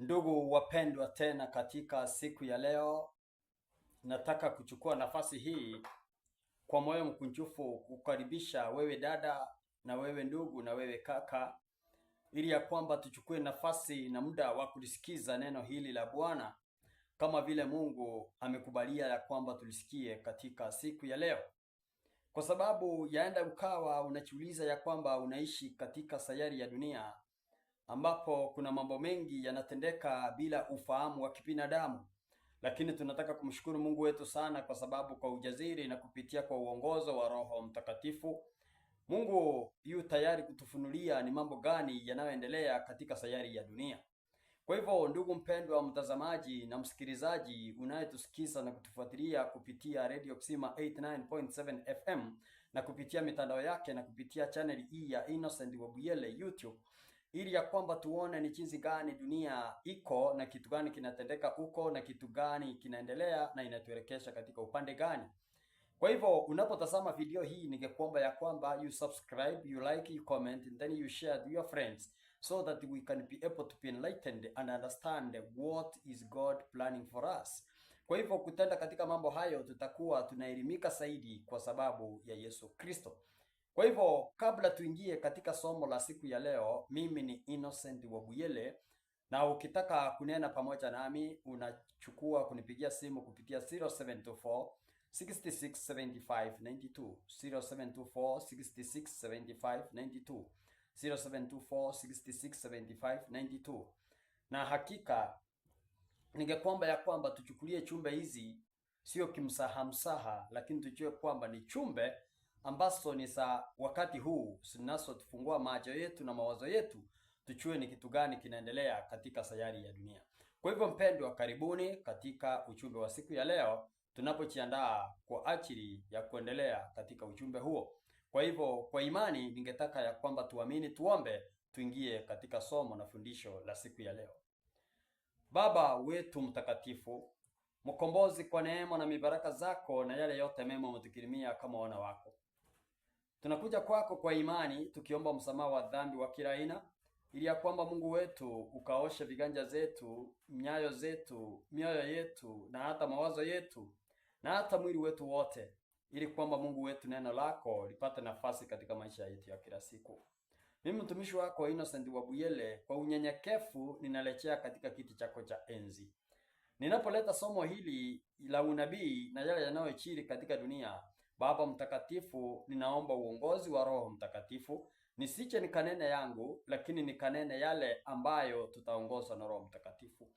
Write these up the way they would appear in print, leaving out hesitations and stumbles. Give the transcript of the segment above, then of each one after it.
Ndugu wapendwa, tena katika siku ya leo nataka kuchukua nafasi hii kwa moyo mkunjufu kukaribisha wewe dada na wewe ndugu na wewe kaka, ili ya kwamba tuchukue nafasi na muda wa kulisikiza neno hili la Bwana kama vile Mungu amekubalia ya kwamba tulisikie katika siku ya leo. Kwa sababu yaenda ukawa unajiuliza ya kwamba unaishi katika sayari ya dunia ambapo kuna mambo mengi yanatendeka bila ufahamu wa kibinadamu, lakini tunataka kumshukuru Mungu wetu sana kwa sababu kwa ujasiri na kupitia kwa uongozo wa Roho Mtakatifu, Mungu yu tayari kutufunulia ni mambo gani yanayoendelea katika sayari ya dunia. Kwa hivyo, ndugu mpendwa mtazamaji na msikilizaji unayetusikiza na kutufuatilia kupitia Radio Kusima 89.7 FM na kupitia mitandao yake na kupitia channel hii ya Innocent Wabuyele YouTube, ili ya kwamba tuone ni jinsi gani dunia iko na kitu gani kinatendeka huko na kitu gani kinaendelea na inatuelekesha katika upande gani. Kwa hivyo unapotazama video hii, ningekuomba ya kwamba you subscribe, you like, you comment and then you share to your friends so that we can be able to be enlightened and understand what is God planning for us. Kwa hivyo kutenda katika mambo hayo tutakuwa tunaelimika zaidi kwa sababu ya Yesu Kristo. Kwa hivyo kabla tuingie katika somo la siku ya leo, mimi ni Innocent Wabuyele, na ukitaka kunena pamoja nami unachukua kunipigia simu kupitia 0724 667592 0724 667592 0724 667592. Na hakika ningekuomba ya kwamba tuchukulie chumbe hizi sio kimsahamsaha, lakini tujue kwamba ni chumbe ambazo ni za wakati huu zinazotufungua macho yetu na mawazo yetu tuchue ni kitu gani kinaendelea katika sayari ya dunia. Kwa hivyo mpendwa, karibuni katika ujumbe wa siku ya leo tunapojiandaa kwa ajili ya kuendelea katika ujumbe huo. Kwa hivyo kwa imani ningetaka ya kwamba tuamini, tuombe, tuingie katika somo na fundisho la siku ya leo. Baba wetu mtakatifu, mkombozi, kwa neema na mibaraka zako na yale yote mema umetukirimia kama wana wako, tunakuja kwako kwa imani tukiomba msamaha wa dhambi wa kila aina, ili ya kwamba Mungu wetu ukaoshe viganja zetu, nyayo zetu, mioyo yetu na hata mawazo yetu na hata mwili wetu wote, ili kwamba Mungu wetu neno lako lipate nafasi katika maisha yetu ya kila siku. Mimi mtumishi wako Innocent Wabuyele, kwa unyenyekevu ninalechea katika kiti chako cha enzi. Ninapoleta somo hili la unabii na yale yanayojiri katika dunia, Baba mtakatifu, ninaomba uongozi wa Roho Mtakatifu, nisiche nikanene yangu, lakini nikanene yale ambayo tutaongozwa na Roho Mtakatifu.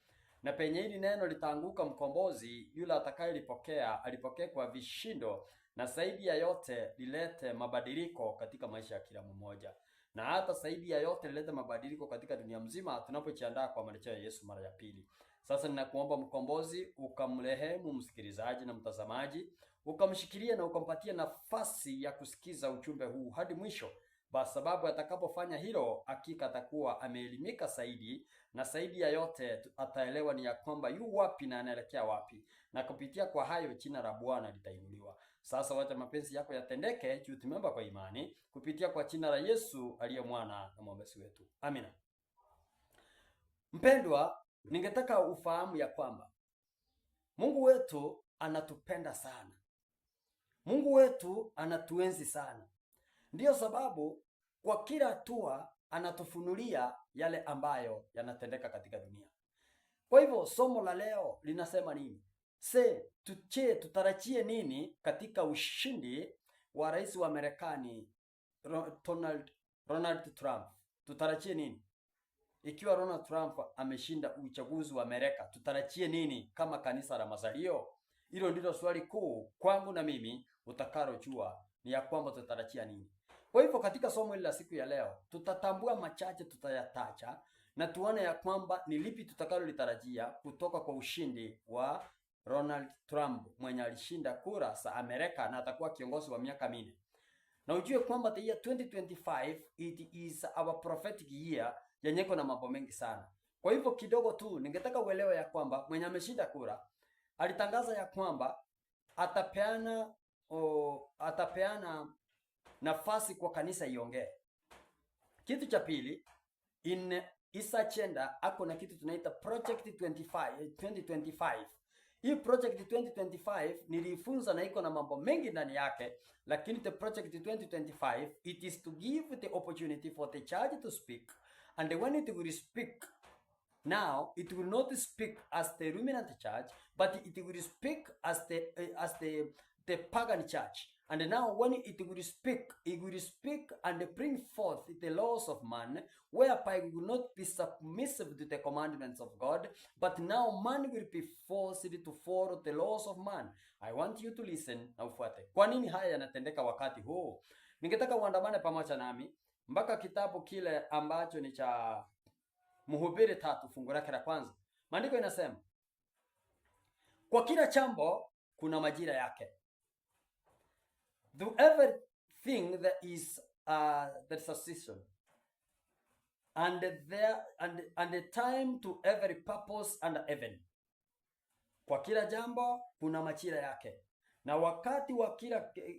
Na penye hili neno litaanguka, mkombozi yule atakayelipokea alipokee kwa vishindo, na zaidi ya yote lilete mabadiliko katika maisha ya kila mmoja, na hata zaidi ya yote lilete mabadiliko katika dunia mzima tunapojiandaa kwa marejeo ya Yesu mara ya pili. Sasa ninakuomba mkombozi, ukamrehemu msikilizaji na mtazamaji, ukamshikilia na ukampatia nafasi ya kusikiza ujumbe huu hadi mwisho, kwa sababu atakapofanya hilo hakika atakuwa ameelimika zaidi, na zaidi ya yote ataelewa ni ya kwamba yu wapi na anaelekea wapi, na kupitia kwa hayo jina la Bwana litainuliwa. Sasa wacha mapenzi yako yatendeke, juu tumeomba kwa imani kupitia kwa jina la Yesu aliye mwana na mwombezi wetu. Amina. Mpendwa, ningetaka ufahamu ya kwamba Mungu wetu anatupenda sana. Mungu wetu anatuenzi sana. Ndiyo sababu kwa kila hatua anatufunulia yale ambayo yanatendeka katika dunia. Kwa hivyo somo la leo linasema nini? Tutarajie nini katika ushindi wa rais wa Marekani Donald Trump? Tutarajie nini? Ikiwa Donald Trump ameshinda uchaguzi wa Amerika, tutarajie nini kama kanisa la Mazalio? Hilo ndilo swali kuu kwangu na mimi utakalojua ni ya kwamba tutarajia nini. Kwa hivyo katika somo hili la siku ya leo tutatambua machache, tutayatacha na tuone ya kwamba ni lipi tutakalolitarajia kutoka kwa ushindi wa Donald Trump mwenye alishinda kura za Amerika na atakuwa kiongozi wa miaka 4. Na ujue kwamba the year 2025 it is our prophetic year yenye kuna mambo mengi sana. Kwa hivyo kidogo tu ningetaka uelewe ya kwamba mwenye ameshinda kura alitangaza ya kwamba atapeana nafasi kwa kanisa iongee. Kitu cha pili, in Isa Chenda ako na kitu tunaita Project 2025. Hii Project 2025 nilifunza na iko na mambo mengi ndani yake, lakini the Project 2025 it is to give the opportunity for the church to speak, and when it will speak, now it will not speak as the Remnant church, but it will speak as the pagan church. And now when it will speak and bring forth the laws of man, whereby we will not be submissive to the commandments of God, but now man will be forced to follow the laws of man. I want you to listen na ufuate. Kwa nini haya yanatendeka wakati huu? Ningetaka uandamane pamoja nami mpaka kitabu kile ambacho ni cha Mhubiri 3 fungu lake la kwanza. Maandiko inasema, kwa kila jambo kuna majira yake. To everything there is there's a season, and a time to every purpose under heaven. Kwa kila jambo kuna majira yake, na wakati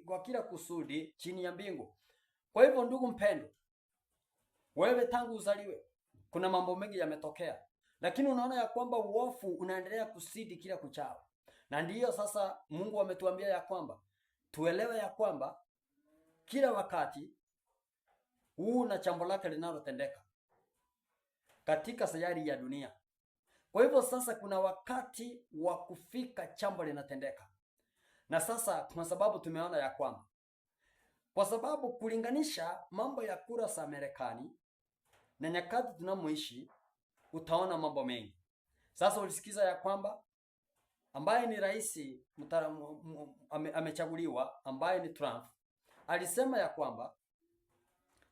wa kila kusudi chini ya mbingu. Kwa hivyo ndugu mpendwa, wewe tangu uzaliwe kuna mambo mengi yametokea, lakini unaona ya kwamba uovu unaendelea kusidi kila kuchao. Na ndiyo sasa Mungu ametuambia ya kwamba tuelewe ya kwamba kila wakati huu na jambo lake linalotendeka katika sayari ya dunia. Kwa hivyo sasa kuna wakati wa kufika jambo linatendeka. Na sasa kwa sababu tumeona ya kwamba, kwa sababu kulinganisha mambo ya kura za Marekani na nyakati tunamoishi, utaona mambo mengi. Sasa ulisikiza ya kwamba ambaye ni rais amechaguliwa, ambaye ni Trump, alisema ya kwamba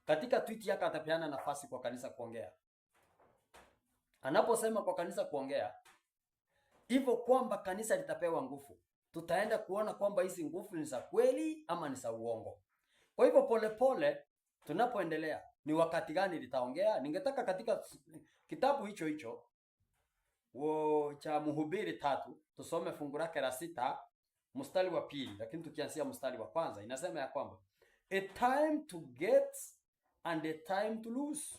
katika tweet yake atapeana nafasi kwa kanisa kuongea. Anaposema kwa kanisa kuongea, hivyo kwamba kanisa litapewa nguvu. Tutaenda kuona kwamba hizi nguvu ni za kweli ama ni za uongo. Kwa hivyo polepole tunapoendelea, ni wakati gani litaongea. Ningetaka katika kitabu hicho cha Mhubiri 3 tusome fungu lake la 6 mstari wa 2, lakini tukianzia mstari wa kwanza inasema ya kwamba a time to get and a time to lose.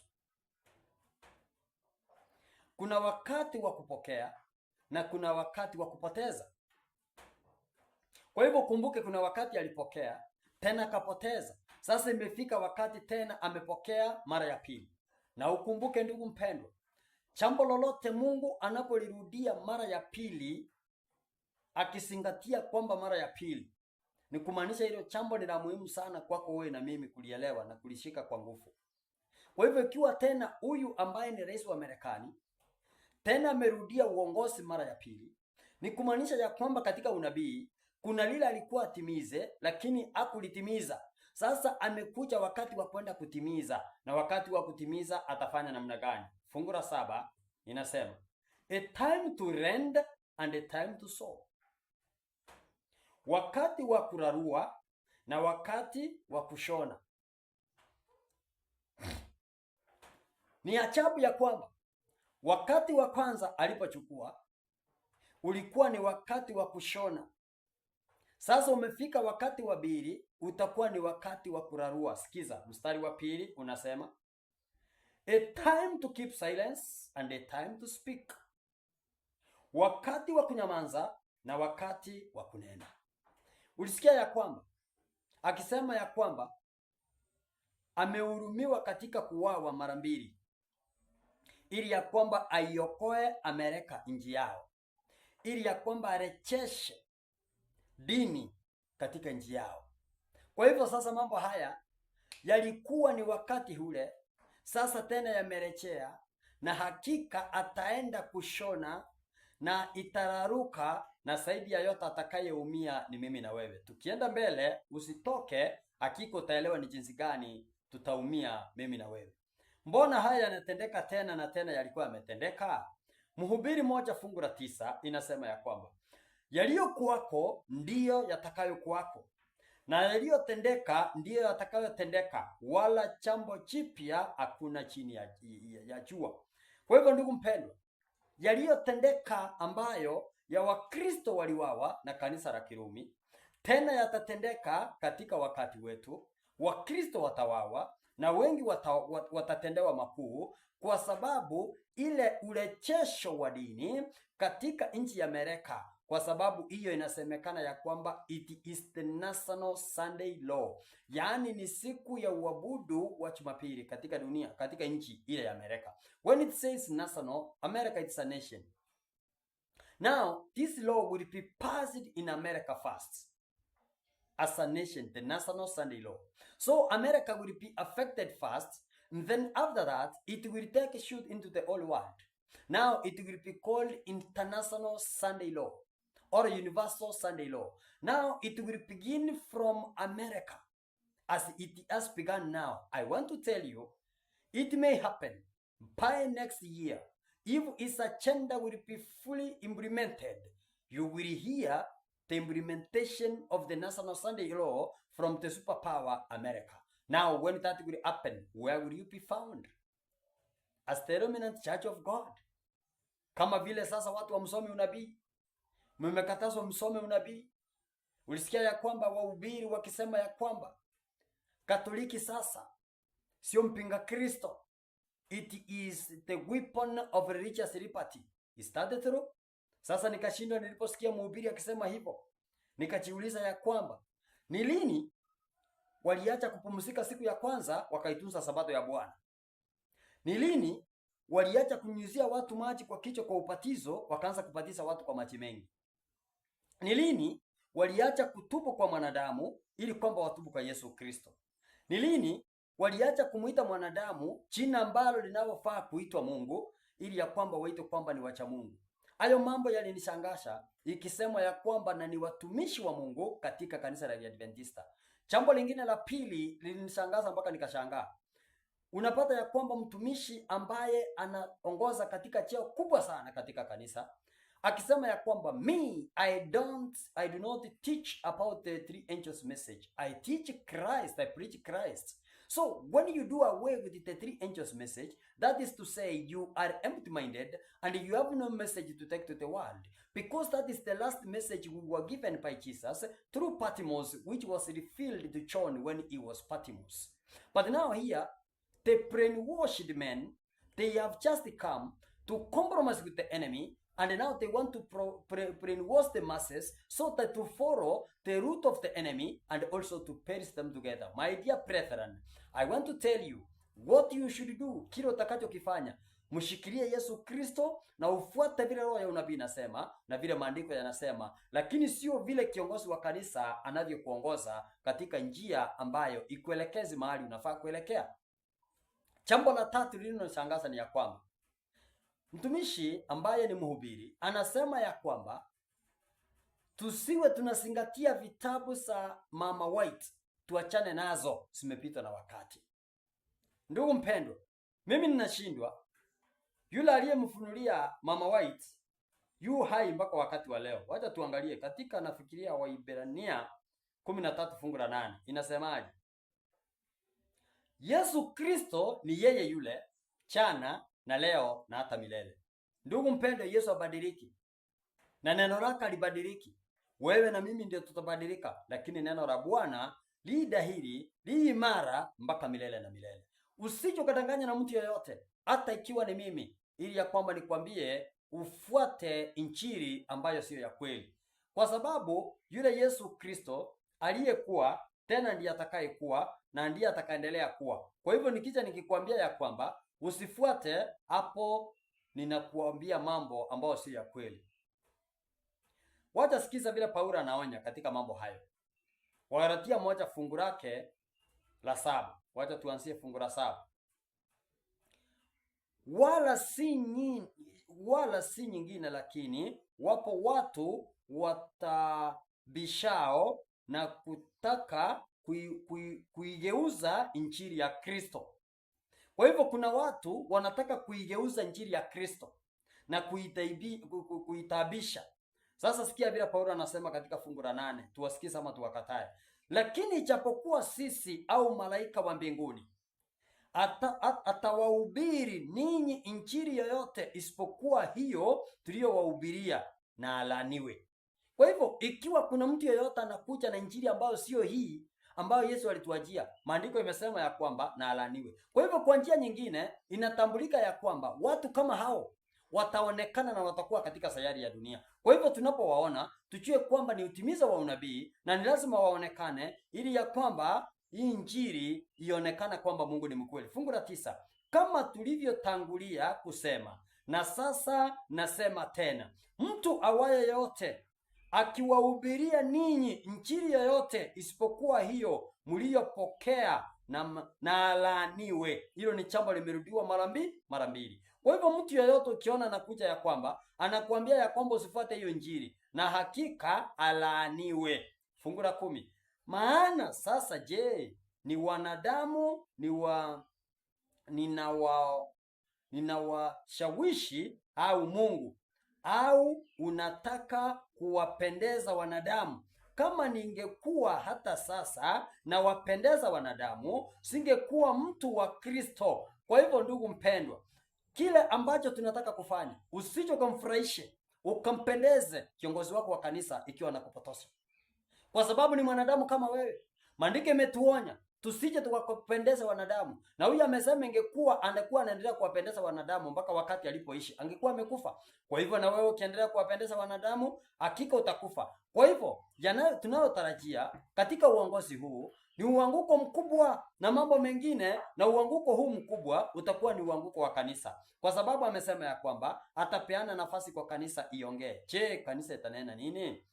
Kuna wakati wa kupokea na kuna wakati wa kupoteza. Kwa hivyo kumbuke, kuna wakati alipokea tena akapoteza. Sasa imefika wakati tena amepokea mara ya pili. Na ukumbuke ndugu mpendwa, jambo lolote Mungu anapolirudia mara ya pili, akizingatia kwamba mara ya pili, ni kumaanisha hilo jambo ni la muhimu sana kwako wewe na mimi kulielewa na kulishika kwa nguvu. Kwa hivyo ikiwa tena huyu ambaye ni rais wa Marekani tena amerudia uongozi mara ya pili, ni kumaanisha ya kwamba katika unabii kuna lile alikuwa atimize lakini hakulitimiza. Sasa amekuja wakati wa kwenda kutimiza, na wakati wa kutimiza atafanya namna gani? Fungu la 7 inasema a time to rend and a time to sow. Wakati wa kurarua na wakati wa kushona. Ni ajabu ya kwamba wakati wa kwanza alipochukua ulikuwa ni wakati wa kushona. Sasa umefika wakati wa pili, utakuwa ni wakati wa kurarua. Sikiza mstari wa 2 unasema a time to keep silence and a time to speak. Wakati wa kunyamaza na wakati wa kunena. Ulisikia ya kwamba akisema ya kwamba amehurumiwa katika kuwawa mara 2 ili ya kwamba aiokoe Amerika nchi yao, ili ya kwamba arejeshe dini katika nchi yao. Kwa hivyo sasa mambo haya yalikuwa ni wakati ule, sasa tena yamerejea, na hakika ataenda kushona na itararuka, na zaidi ya yote atakayeumia ni mimi na wewe. Tukienda mbele usitoke, hakika utaelewa ni jinsi gani tutaumia mimi na wewe. Mbona haya yanatendeka tena na tena? Yalikuwa yametendeka. Mhubiri 1 fungu la 9 inasema ya kwamba yaliyokuwako ndiyo yatakayokuwako, na yaliyotendeka ndiyo yatakayotendeka, wala jambo jipya hakuna chini ya jua. Kwa hivyo ndugu mpendwa, yaliyotendeka ambayo ya Wakristo waliwawa na kanisa la Kirumi, tena yatatendeka katika wakati wetu. Wakristo watawawa na wengi watatendewa makuu kwa sababu ile urejesho wa dini katika nchi ya Amerika, kwa sababu hiyo inasemekana ya kwamba it is the National Sunday Law, yaani ni siku ya uabudu wa Jumapili katika dunia, katika nchi ile ya Amerika. When it says national, America it's a nation. Now this law will be passed in America first as a nation, the National Sunday Law. So America will be affected first, and then after that it will take a shoot into the whole world. Now it will be called International Sunday Law or Universal Sunday Law. Now it will begin from America as it has begun now. I want to tell you, it may happen by next year. If its agenda will be fully implemented, you will hear the implementation of the National Sunday Law from the superpower America. Now, when that will happen, where will you be found? As the Remnant Church of God. Kama vile sasa watu wamsome unabii, mmekatazwa msome unabii. Ulisikia ya kwamba wahubiri wakisema ya kwamba Katoliki sasa sio mpinga Kristo. It is the weapon of religious liberty. Is that true? Sasa nikashindwa niliposikia mhubiri akisema hivyo. Nikajiuliza ya kwamba ni lini waliacha kupumzika siku ya kwanza wakaitunza sabato ya Bwana? Ni lini waliacha kunyunyizia watu maji kwa kichwa kwa ubatizo wakaanza kubatiza watu kwa maji mengi? Ni lini waliacha kutubu kwa mwanadamu ili kwamba watubu kwa Yesu Kristo? Ni lini waliacha kumuita mwanadamu jina ambalo linalofaa kuitwa Mungu ili ya kwamba waitwe kwamba ni wacha Mungu? Hayo mambo yalinishangasha, ikisema ya kwamba na ni watumishi wa Mungu katika kanisa la Adventista. Jambo lingine la pili lilinishangaza mpaka nikashangaa. Unapata ya kwamba mtumishi ambaye anaongoza katika cheo kubwa sana katika kanisa akisema ya kwamba I do not teach about the three angels message. I teach Christ, I preach Christ. So when you do away with the three angels message, that is to say you are empty-minded and you have no message to take to the world, because that is the last message we were given by Jesus through Patmos, which was revealed to John when he was Patmos. But now here, the brainwashed men, they have just come to compromise with the enemy, and now they want to brainwash the masses so that to follow the route of the enemy and also to perish them together. My dear brethren, I want to tell you what you should do. Kile utakachokifanya, mshikilie Yesu Kristo na ufuate vile roho ya unabii inasema na vile maandiko yanasema, lakini sio vile kiongozi wa kanisa anavyokuongoza katika njia ambayo ikuelekezi mahali unafaa kuelekea. Jambo la tatu lililonishangaza ni ya kwamba mtumishi ambaye ni mhubiri anasema ya kwamba tusiwe tunazingatia vitabu za Mama White, tuachane nazo, zimepitwa na wakati. Ndugu mpendwa, mimi ninashindwa, yule aliyemfunulia Mama White yu hai mpaka wakati wa leo. Wacha tuangalie katika, nafikiria Waibrania 13 fungu la 8 inasemaje? Yesu Kristo ni yeye yule jana na leo na hata milele. Ndugu mpendwa, Yesu abadiliki na neno lake libadiliki. Wewe na mimi ndio tutabadilika, lakini neno la Bwana li dahiri, li imara mpaka milele na milele. Usije ukadanganya na mtu yeyote, hata ikiwa ni mimi, ili ya kwamba nikwambie ufuate injili ambayo sio ya kweli, kwa sababu yule Yesu Kristo aliyekuwa tena ndiye atakayekuwa na ndiye atakaendelea kuwa. Kwa hivyo nikija nikikwambia ya kwamba usifuate, hapo ninakuambia mambo ambayo si ya kweli. Wacha sikiza vile Paulo anaonya katika mambo hayo. Wagalatia 1 fungu lake la 7. Wacha tuanzie fungu la 7. Wala si nyingine, lakini wapo watu watabishao na kutaka kuigeuza injili ya Kristo. Kwa hivyo kuna watu wanataka kuigeuza injili ya Kristo na kuitabisha. Sasa sikia vile Paulo anasema katika fungu la 8, tuwasikize ama tuwakatae. Lakini ijapokuwa sisi au malaika wa mbinguni atawahubiri ninyi injili yoyote isipokuwa hiyo tuliyowahubiria, na alaniwe. Kwa hivyo ikiwa kuna mtu yeyote anakuja na injili ambayo sio hii, ambayo Yesu alituajia, maandiko imesema ya kwamba na alaniwe. Kwa hivyo kwa njia nyingine inatambulika ya kwamba watu kama hao wataonekana na watakuwa katika sayari ya dunia. Kwa hivyo tunapowaona tujue kwamba ni utimizo wa unabii na ni lazima waonekane, ili ya kwamba hii injili ionekane kwamba Mungu ni mkweli. Fungu la 9, kama tulivyotangulia kusema na sasa nasema tena, mtu awaye yote akiwahubiria ninyi injili yoyote isipokuwa hiyo mliyopokea na alaaniwe. Hilo ni jambo limerudiwa mara mbili. Kwa hivyo mtu yeyote ukiona anakuja ya kwamba anakuambia ya kwamba usifuate hiyo injili, na hakika alaaniwe. Fungu la 10, maana sasa je, ni wanadamu ninawashawishi au Mungu? Au unataka kuwapendeza wanadamu? Kama ningekuwa hata sasa na wapendeza wanadamu, singekuwa mtu wa Kristo. Kwa hivyo ndugu mpendwa, kile ambacho tunataka kufanya, usije kumfurahishe ukampendeze kiongozi wako wa kanisa ikiwa anakupotosha, kwa sababu ni mwanadamu kama wewe. Maandiko imetuonya tusije tukawapendeza wanadamu, na huyu amesema angekuwa anaendelea kuwapendeza wanadamu mpaka wakati alipoishi angekuwa amekufa. Kwa hivyo na wewe ukiendelea kuwapendeza wanadamu, hakika utakufa. Kwa hivyo tunayotarajia katika uongozi huu ni uanguko mkubwa na mambo mengine, na uanguko huu mkubwa utakuwa ni uanguko wa kanisa, kwa sababu amesema ya kwamba atapeana nafasi kwa kanisa iongee. Je, kanisa itanena nini?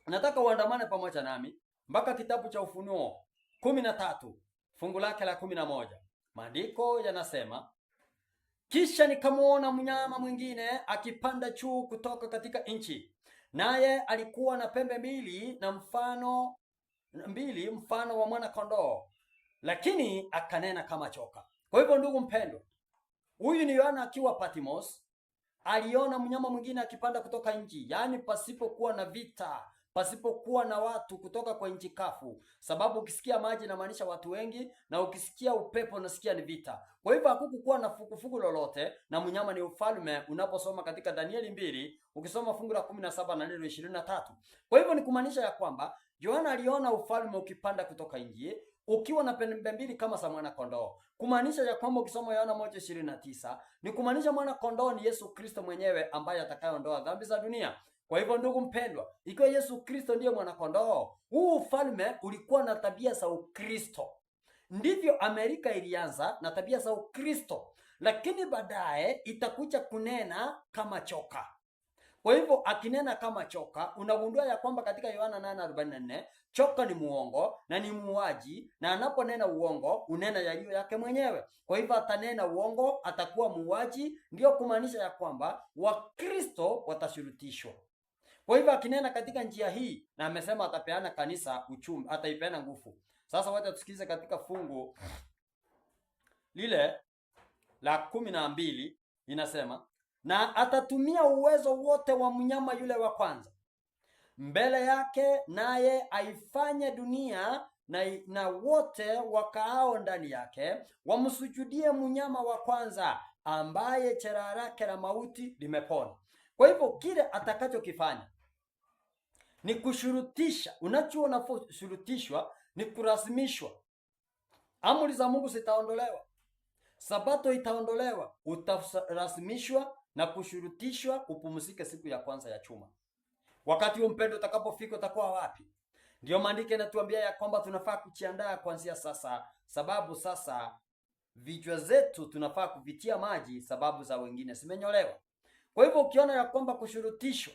Nataka uandamane pamoja nami mpaka kitabu cha Ufunuo 13 fungu lake la 11. Maandiko yanasema, kisha nikamuona mnyama mwingine akipanda juu kutoka katika nchi, naye alikuwa na pembe mbili na mfano wa mwana kondoo, lakini akanena kama choka. Kwa hivyo ndugu mpendwa, huyu ni Yohana akiwa Patmos, aliona mnyama mwingine akipanda kutoka nchi, yaani pasipokuwa na vita, pasipokuwa na watu, kutoka kwa nchi kafu. Sababu ukisikia maji inamaanisha watu wengi, na ukisikia upepo unasikia ni vita. Kwa hivyo hakukuwa na fukufuku lolote, na mnyama ni ufalme. Unaposoma katika Danieli 2 ukisoma fungu la 17 na 23. Kwa hivyo ni kumaanisha ya kwamba Yohana aliona ufalme ukipanda kutoka nje ukiwa na pembe mbili kama za mwana kondoo. Kumaanisha ya kwamba ukisoma Yohana 1:29 ni kumaanisha mwana kondoo ni Yesu Kristo mwenyewe ambaye atakayeondoa dhambi za dunia. Kwa hivyo ndugu mpendwa, ikiwa Yesu Kristo ndiye mwana kondoo, huu ufalme ulikuwa na tabia za Ukristo. Ndivyo Amerika ilianza na tabia za Ukristo, lakini baadaye itakuja kunena kama choka. Kwa hivyo akinena kama choka, unagundua ya kwamba katika Yohana 8:44 choka ni muongo na ni muuaji, na anaponena uongo unena yaliyo yake mwenyewe. Kwa hivyo atanena uongo, atakuwa muuaji. Ndio kumaanisha ya kwamba Wakristo watashurutishwa. Kwa hivyo akinena katika njia hii, na amesema atapeana kanisa uchumi, ataipeana nguvu. Sasa wacha tusikilize katika fungu lile la 12, inasema, na atatumia uwezo wote wa mnyama yule wa kwanza mbele yake, naye aifanye dunia na wote wakaao ndani yake wamsujudie mnyama wa kwanza, ambaye jeraha lake la mauti limepona. Kwa hivyo kile atakachokifanya ni kushurutisha. Unachoona shurutishwa ni kurasimishwa. Amri za Mungu zitaondolewa, Sabato itaondolewa, utarasimishwa na kushurutishwa upumzike siku ya kwanza ya chuma. Wakati huo mpendo utakapofika utakuwa wapi? Ndio maandiko yanatuambia ya kwamba tunafaa kujiandaa kuanzia sasa, sababu sasa vichwa zetu tunafaa kuvitia maji, sababu za wengine zimenyolewa. Kwa hivyo ukiona ya kwamba kushurutishwa,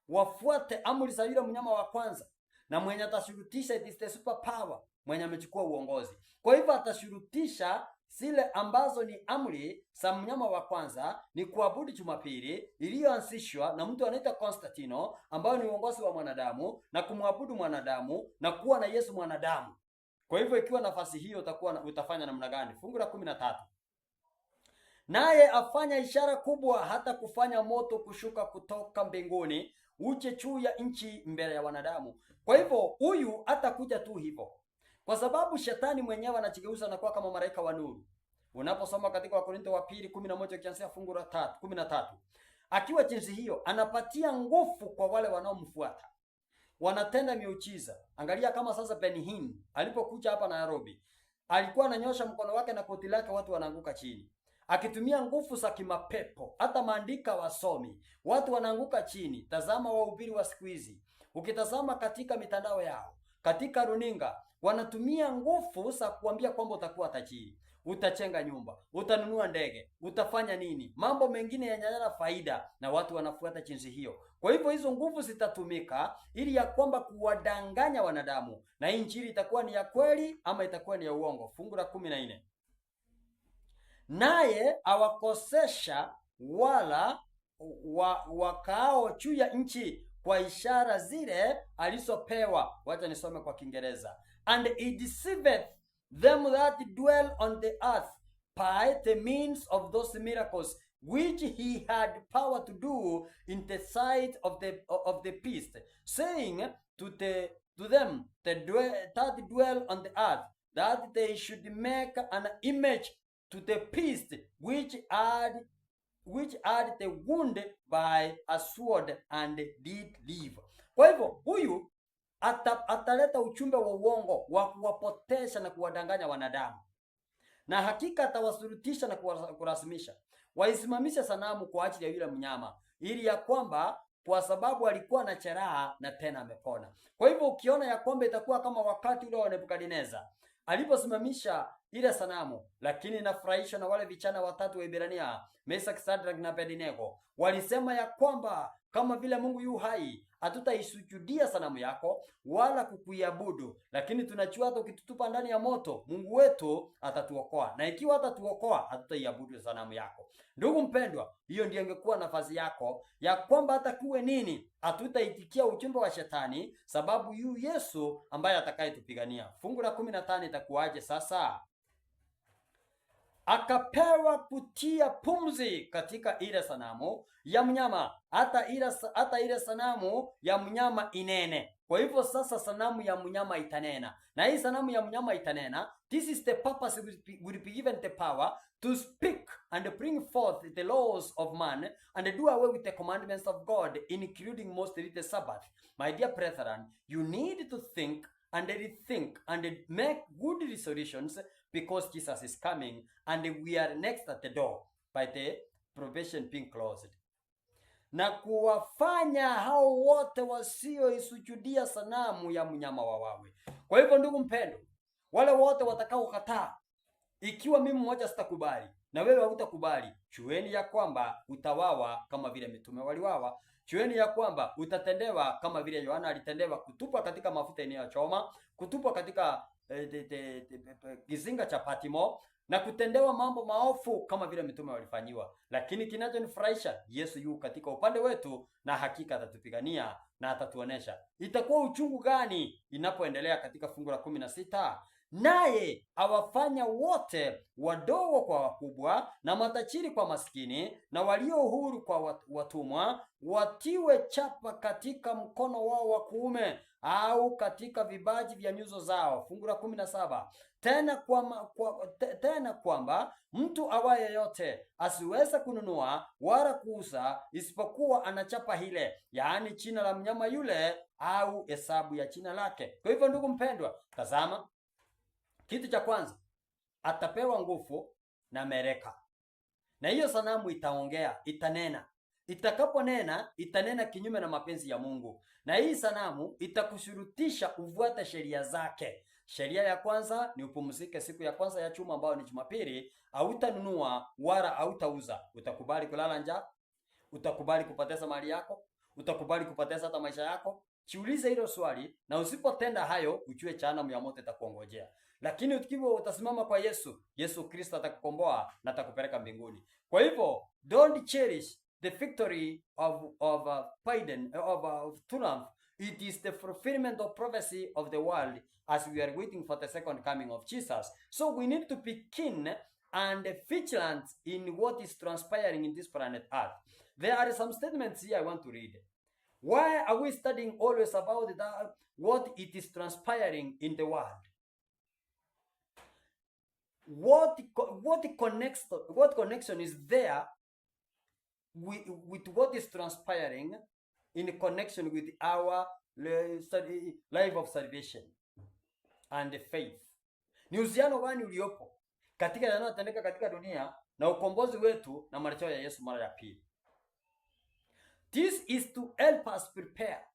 wafuate amri za yule mnyama wa kwanza, na mwenye atashurutisha it is the super power, mwenye amechukua uongozi. Kwa hivyo atashurutisha zile ambazo ni amri za mnyama wa kwanza, ni kuabudu Jumapili iliyoanzishwa na mtu anaitwa Konstantino, ambao ni uongozi wa mwanadamu, na kumwabudu mwanadamu na kuwa na Yesu mwanadamu. Kwa hivyo ikiwa nafasi hiyo utafanya namna gani? Fungu la 13, naye afanya ishara kubwa, hata kufanya moto kushuka kutoka mbinguni uje juu ya nchi mbele ya wanadamu. Kwa hivyo huyu atakuja tu hivyo, kwa sababu shetani mwenyewe anajigeuza na kuwa kama malaika wa nuru. Unaposoma katika Wakorintho wa 2:11 ukianzia fungu la 13, akiwa jinsi hiyo anapatia nguvu kwa wale wanaomfuata. wanatenda miujiza. Angalia kama sasa Ben-Hinn alipokuja hapa Nairobi, alikuwa ananyosha mkono wake na koti lake, watu wanaanguka chini, akitumia nguvu za kimapepo. Hata maandika wasomi, watu wanaanguka chini. Tazama wahubiri wa siku hizi, ukitazama katika mitandao yao, katika runinga, wanatumia nguvu za kuambia kwamba utakuwa tajiri, utachenga nyumba, utanunua ndege, utafanya nini, mambo mengine yanayana faida, na watu wanafuata jinsi hiyo. Kwa hivyo hizo nguvu zitatumika ili ya kwamba kuwadanganya wanadamu, na injili itakuwa ni ya kweli ama itakuwa ni ya uongo. Fungu la 14, naye awakosesha wala wakaao juu ya nchi kwa ishara zile alizopewa. Wacha nisome kwa Kiingereza. And he deceiveth them that dwell on the earth by the means of those miracles which he had power to do in the sight of the beast, saying to them that dwell on the earth, that they should make an image to the beast which had the wound by a sword and did live. Kwa hivyo huyu ataleta uchumbe wa uongo wa kuwapotesha na kuwadanganya wanadamu, na hakika atawasurutisha na kurasimisha waisimamisha sanamu kwa ajili ya yule mnyama, ili ya kwamba kwa sababu alikuwa na jeraha na tena amepona. Kwa hivyo ukiona ya kwamba itakuwa kama wakati ule wa Nebukadneza aliposimamisha ile sanamu, lakini inafurahisha na wale vijana watatu wa Ibrania, Meshaki, Shadraka na Abednego, walisema ya kwamba kama vile Mungu yu hai, hatutaisujudia sanamu yako wala kukuiabudu, lakini tunajua hata ukitutupa ndani ya moto, Mungu wetu atatuokoa, na ikiwa hatatuokoa, hatutaiabudu sanamu yako. Ndugu mpendwa, hiyo ndiyo ingekuwa nafasi yako ya kwamba hata kuwe nini, hatutaitikia ujumbe wa shetani, sababu yu Yesu ambaye atakayetupigania. Fungu la 15 itakuwaje sasa? Akapewa kutia pumzi katika ile sanamu ya mnyama, hata ile sanamu ya mnyama inene. Kwa hivyo sasa sanamu ya mnyama itanena, na hii sanamu ya mnyama itanena. This is the purpose, will be given the power to speak and bring forth the laws of man and do away with the commandments of God, including mostly the Sabbath. My dear brethren, you need to think and rethink and make good resolutions, because Jesus is coming and we are next at the door by the probation being closed. Na kuwafanya hao wote wasioisujudia sanamu ya mnyama wawawe. Kwa hivyo ndugu mpendo, wale wote watakao kataa, ikiwa mimi mmoja sitakubali na wewe hutakubali, chueni ya kwamba utawawa kama vile mitume waliwawa. Chueni ya kwamba utatendewa kama vile Yohana alitendewa, kutupwa katika mafuta inayochoma, kutupwa katika kizinga cha Patimo, na kutendewa mambo maofu kama vile mitume walifanyiwa. Lakini kinachonifurahisha, Yesu yu katika upande wetu, na hakika atatupigania na atatuonesha. Itakuwa uchungu gani inapoendelea katika fungu la 16? Naye awafanya wote wadogo kwa wakubwa, na matajiri kwa maskini, na walio huru kwa watumwa, watiwe chapa katika mkono wao wa kuume au katika vibaji vya nyuso zao. Fungu la 17, tena kwamba mtu awaye yote asiweze kununua wala kuuza isipokuwa anachapa hile, yaani jina la mnyama yule au hesabu ya jina lake. Kwa hivyo ndugu mpendwa, tazama, kitu cha kwanza, atapewa nguvu na mereka, na hiyo sanamu itaongea, itanena. Itakaponena, itanena kinyume na mapenzi ya Mungu, na hii sanamu itakushurutisha ufuate sheria zake. Sheria ya kwanza ni upumzike siku ya kwanza ya juma, ambayo ni Jumapili. Hautanunua wala hautauza. Utakubali kulala njaa? Utakubali kupoteza mali yako? Utakubali kupoteza hata maisha yako? Jiulize hilo swali, na usipotenda hayo, ujue jehanamu ya moto itakuongojea. Lakini ukiwa utasimama kwa Yesu, Yesu Kristo atakukomboa na atakupeleka mbinguni. Kwa hivyo, don't cherish the victory of triumph. It is the fulfillment of prophecy of the world as we are waiting for the second coming of Jesus. So we need to be keen and vigilant in what is transpiring in this planet Earth. There are some statements here I want to read. Why are we studying always about what it is transpiring in the world? What connection is there with what is transpiring in connection with our life of salvation and faith. Ni uhusiano gani uliopo katika yanayotendeka katika dunia na ukombozi wetu na marejeo ya Yesu mara ya pili? This is to help us prepare.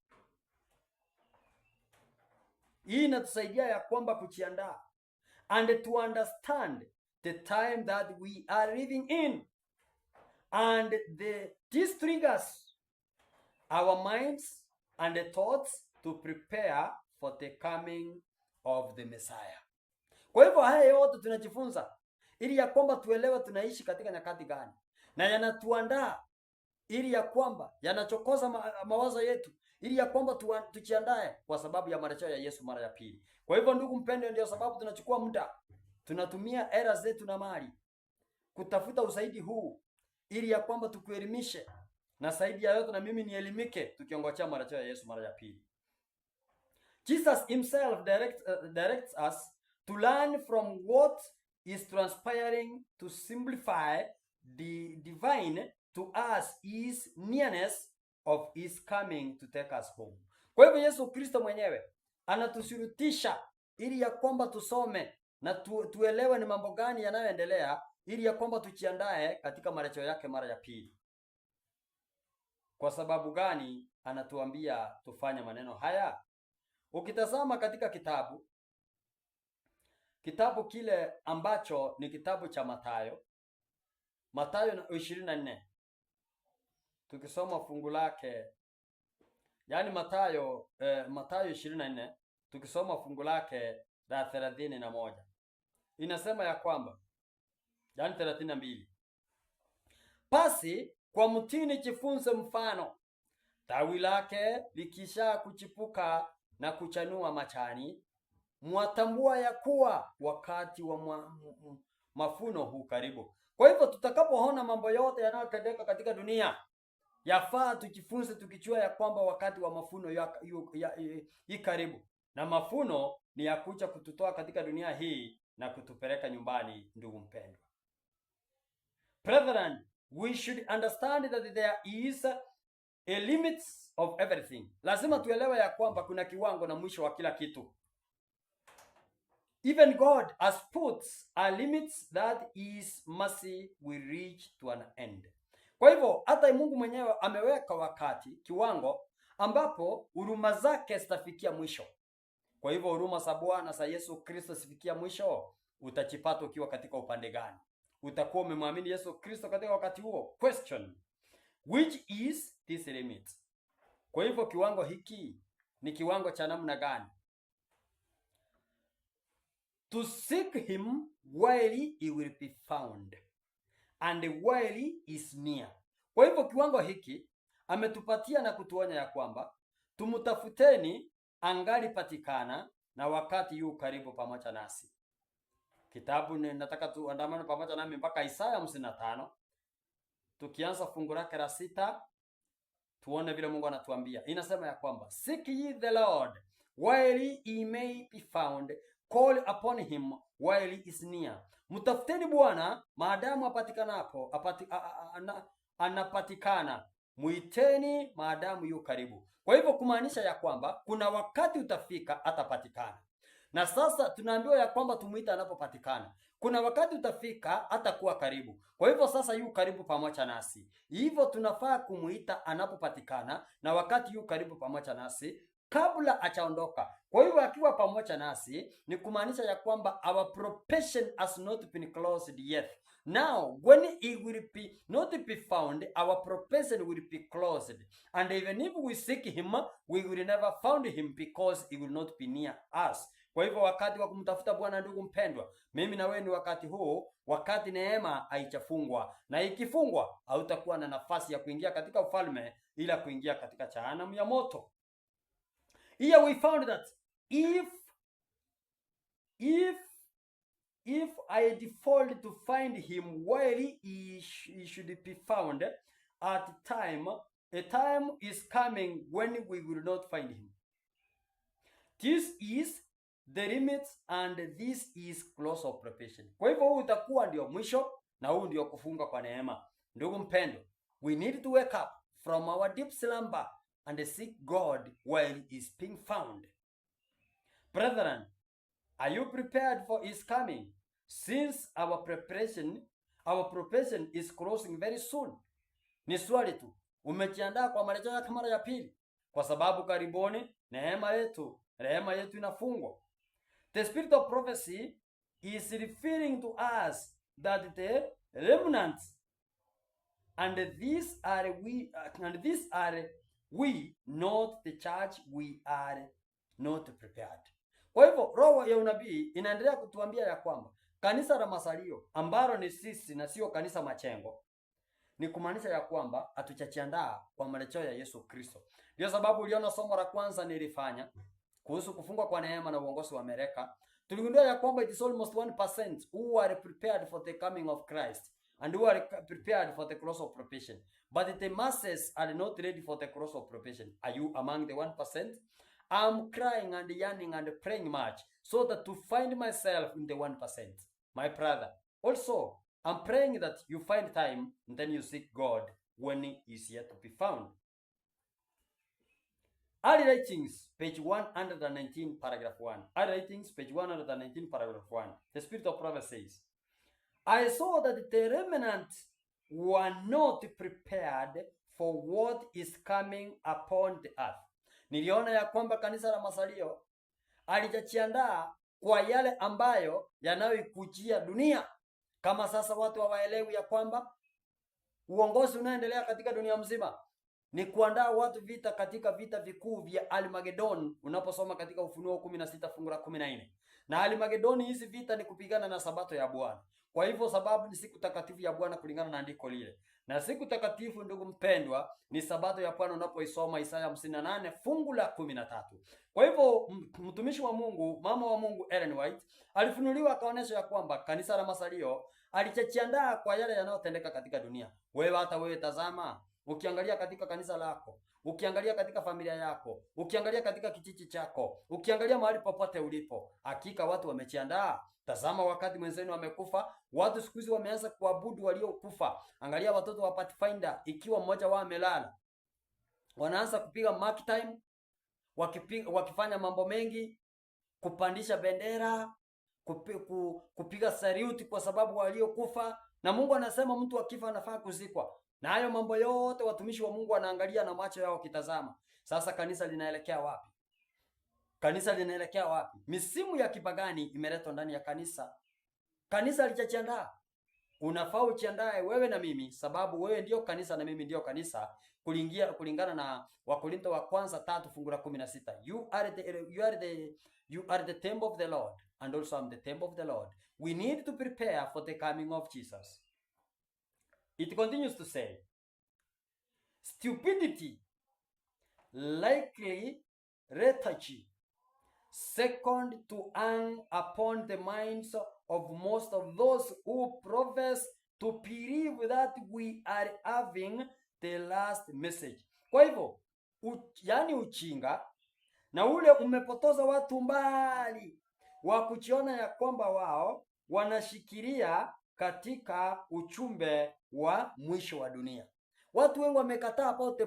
Hii inatusaidia ya kwamba kujiandaa and to understand the time that we are living in, and this triggers our minds and the thoughts to prepare for the coming of the Messiah. Kwa hivyo haya yote tunajifunza ili ya kwamba tuelewe tunaishi katika nyakati gani, na yanatuandaa ili ya kwamba yanachokoza mawazo yetu ili ya kwamba tujiandae kwa sababu ya marejeo ya Yesu mara ya pili. Kwa hivyo ndugu mpendwa, ndio sababu tunachukua muda, tunatumia hela zetu na mali kutafuta usaidi huu ili ya kwamba tukuelimishe, na zaidi ya yote na mimi nielimike, tukiongojea marejeo ya Yesu mara ya pili. Jesus himself directs us to learn from what is transpiring to simplify the divine to us is nearness of his coming to take us home. Kwa hivyo Yesu Kristo mwenyewe anatushurutisha ili ya kwamba tusome na tuelewe ni mambo gani yanayoendelea ili ya kwamba tujiandae katika marejeo yake mara ya pili. Kwa sababu gani anatuambia tufanye maneno haya? Ukitazama katika kitabu kile ambacho ni kitabu cha Mathayo 24, tukisoma fungu lake, yani Mathayo 24, tukisoma fungu lake la 31, inasema ya kwamba, yani 32, basi kwa mtini jifunze mfano, tawi lake likisha kuchipuka na kuchanua machani, mwatambua ya kuwa wakati wa mafuno huu karibu. Kwa hivyo tutakapoona mambo yote yanayotendeka katika dunia, yafaa tujifunze tukichua ya kwamba wakati wa mafuno ya karibu, na mafuno ni ya kuja kututoa katika dunia hii na kutupeleka nyumbani. Ndugu mpendwa, brethren, we should understand that there is a limit of everything. Lazima tuelewe ya kwamba kuna kiwango na mwisho wa kila kitu. Even God has put a limit that his mercy will reach to an end. Kwa hivyo hata Mungu mwenyewe ameweka wakati, kiwango ambapo huruma zake zitafikia mwisho. Kwa hivyo huruma za Bwana za Yesu Kristo zifikia mwisho, utajipata ukiwa katika upande gani? Utakuwa umemwamini Yesu Kristo katika wakati huo? Question: which is this limit? Kwa hivyo kiwango hiki ni kiwango cha namna gani? To seek him while he will be found and while he is near. Kwa hivyo kiwango hiki ametupatia na kutuonya ya kwamba tumutafuteni angali patikana na wakati yu karibu pamoja nasi. Kitabu nataka tuandamane pamoja nami mpaka Isaya 55, tukianza fungu lake la 6, tuone vile Mungu anatuambia. Inasema ya kwamba seek ye the Lord while he may be found, call upon him while he is near. Mtafuteni Bwana maadamu apatikanapo, anapatikana, muiteni maadamu yu karibu. Kwa hivyo kumaanisha ya kwamba kuna wakati utafika atapatikana. Na sasa tunaambiwa ya kwamba tumuita anapopatikana. Kuna wakati utafika atakuwa karibu. Kwa hivyo sasa yu karibu pamoja nasi. Hivyo tunafaa kumuita anapopatikana na wakati yu karibu pamoja nasi kabla achaondoka. Kwa hivyo akiwa pamoja nasi ni kumaanisha ya kwamba our probation has not been closed yet. Now when he will be not be found, our probation will be closed. And even if we seek him, we will never find him because he will not be near us. Kwa hivyo wakati wa kumtafuta Bwana, ndugu mpendwa, mimi na wewe ni wakati huu, wakati neema haichafungwa, na ikifungwa hautakuwa na nafasi ya kuingia katika ufalme, ila kuingia katika jehanamu ya moto. Here we found that if I default to find him while he should be found, at a time is coming when we will not find him. This is the limits and this is close of probation. Kwa hivyo huu utakuwa ndio mwisho na huu ndio kufunga kwa neema. Ndugu mpendo, we need to wake up from our deep slumber and seek God while he is being found. Brethren, are you prepared for his coming? Since our preparation is closing very soon. Ni swali tu, umejiandaa kwa marejeo yake mara ya pili? Kwa sababu karibuni rehema yetu inafungwa. The spirit of prophecy is referring to us that the remnant, and these are we, not the church, we are not prepared. Kwa hivyo roho ya unabii inaendelea kutuambia ya kwamba kanisa la masalio ambalo ni sisi na sio kanisa machengo, ni kumaanisha ya kwamba hatujajiandaa kwa marejeo ya Yesu Kristo. Ndio sababu uliona somo la kwanza nilifanya kuhusu kufungwa kwa neema na uongozi wa Amerika. Tuligundua ya kwamba it is almost 1% who are prepared for the coming of Christ and who are prepared for the cross of probation. But the masses are not ready for the cross of probation. Are you among the 1%? I'm crying and yearning and praying much so that to find myself in the 1%. My brother, also, I'm praying that you find time and then you seek God when he is yet to be found. Early Writings, page 119, paragraph 1. Early Writings, page 119, paragraph 1. The Spirit of Prophecy says, I saw that the remnant were not prepared for what is coming upon the earth. Niliona ya kwamba kanisa la masalio alijajiandaa kwa yale ambayo yanayoikujia dunia. Kama sasa watu hawaelewi ya kwamba uongozi unaendelea katika dunia mzima ni kuandaa watu vita katika vita vikuu vya Armageddon, unaposoma katika Ufunuo 16 fungu la 14. Na Armageddon, hizi vita ni kupigana na sabato ya Bwana. Kwa hivyo sababu ni siku takatifu ya Bwana kulingana na andiko lile. Na siku takatifu, ndugu mpendwa, ni sabato ya Bwana unapoisoma Isaya 58 fungu la 13. Kwa hivyo mtumishi wa Mungu, mama wa Mungu Ellen White alifunuliwa akaonesha ya kwamba kanisa la masalio alichachiandaa kwa yale yanayotendeka katika dunia. Hata wewe tazama, ukiangalia katika kanisa lako, ukiangalia katika familia yako, ukiangalia katika kijiji chako, ukiangalia mahali popote ulipo, hakika watu wamejiandaa. Tazama, wakati mwenzenu amekufa, watu siku hizi wameanza kuabudu waliokufa. Angalia watoto wa Pathfinder, ikiwa mmoja wao amelala, wanaanza kupiga mark time, wakifanya mambo mengi, kupandisha bendera, kupiga saluti kwa sababu waliokufa. Na Mungu anasema mtu akifa anafaa kuzikwa. Na hayo mambo yote watumishi wa Mungu wanaangalia na macho yao kitazama. Sasa kanisa linaelekea wapi? Kanisa linaelekea wapi? Misimu ya kipagani imeletwa ndani ya kanisa. Kanisa halijajiandaa. Unafaa ujiandae wewe na mimi, sababu wewe ndio kanisa na mimi ndio kanisa, kulingana na Wakorintho wa kwanza 3 fungu la 16. You are the temple of the Lord, and also I'm the temple of the Lord. We need to prepare for the coming of Jesus. It continues to say, stupidity, likely lethargy, second to hang upon the minds of most of those who profess to believe that we are having the last message. Kwa hivyo, yani uchinga na ule umepotoza watu mbali wa kujiona ya kwamba wao wanashikilia katika uchumbe wa mwisho wa dunia. Watu wengi wamekataa about the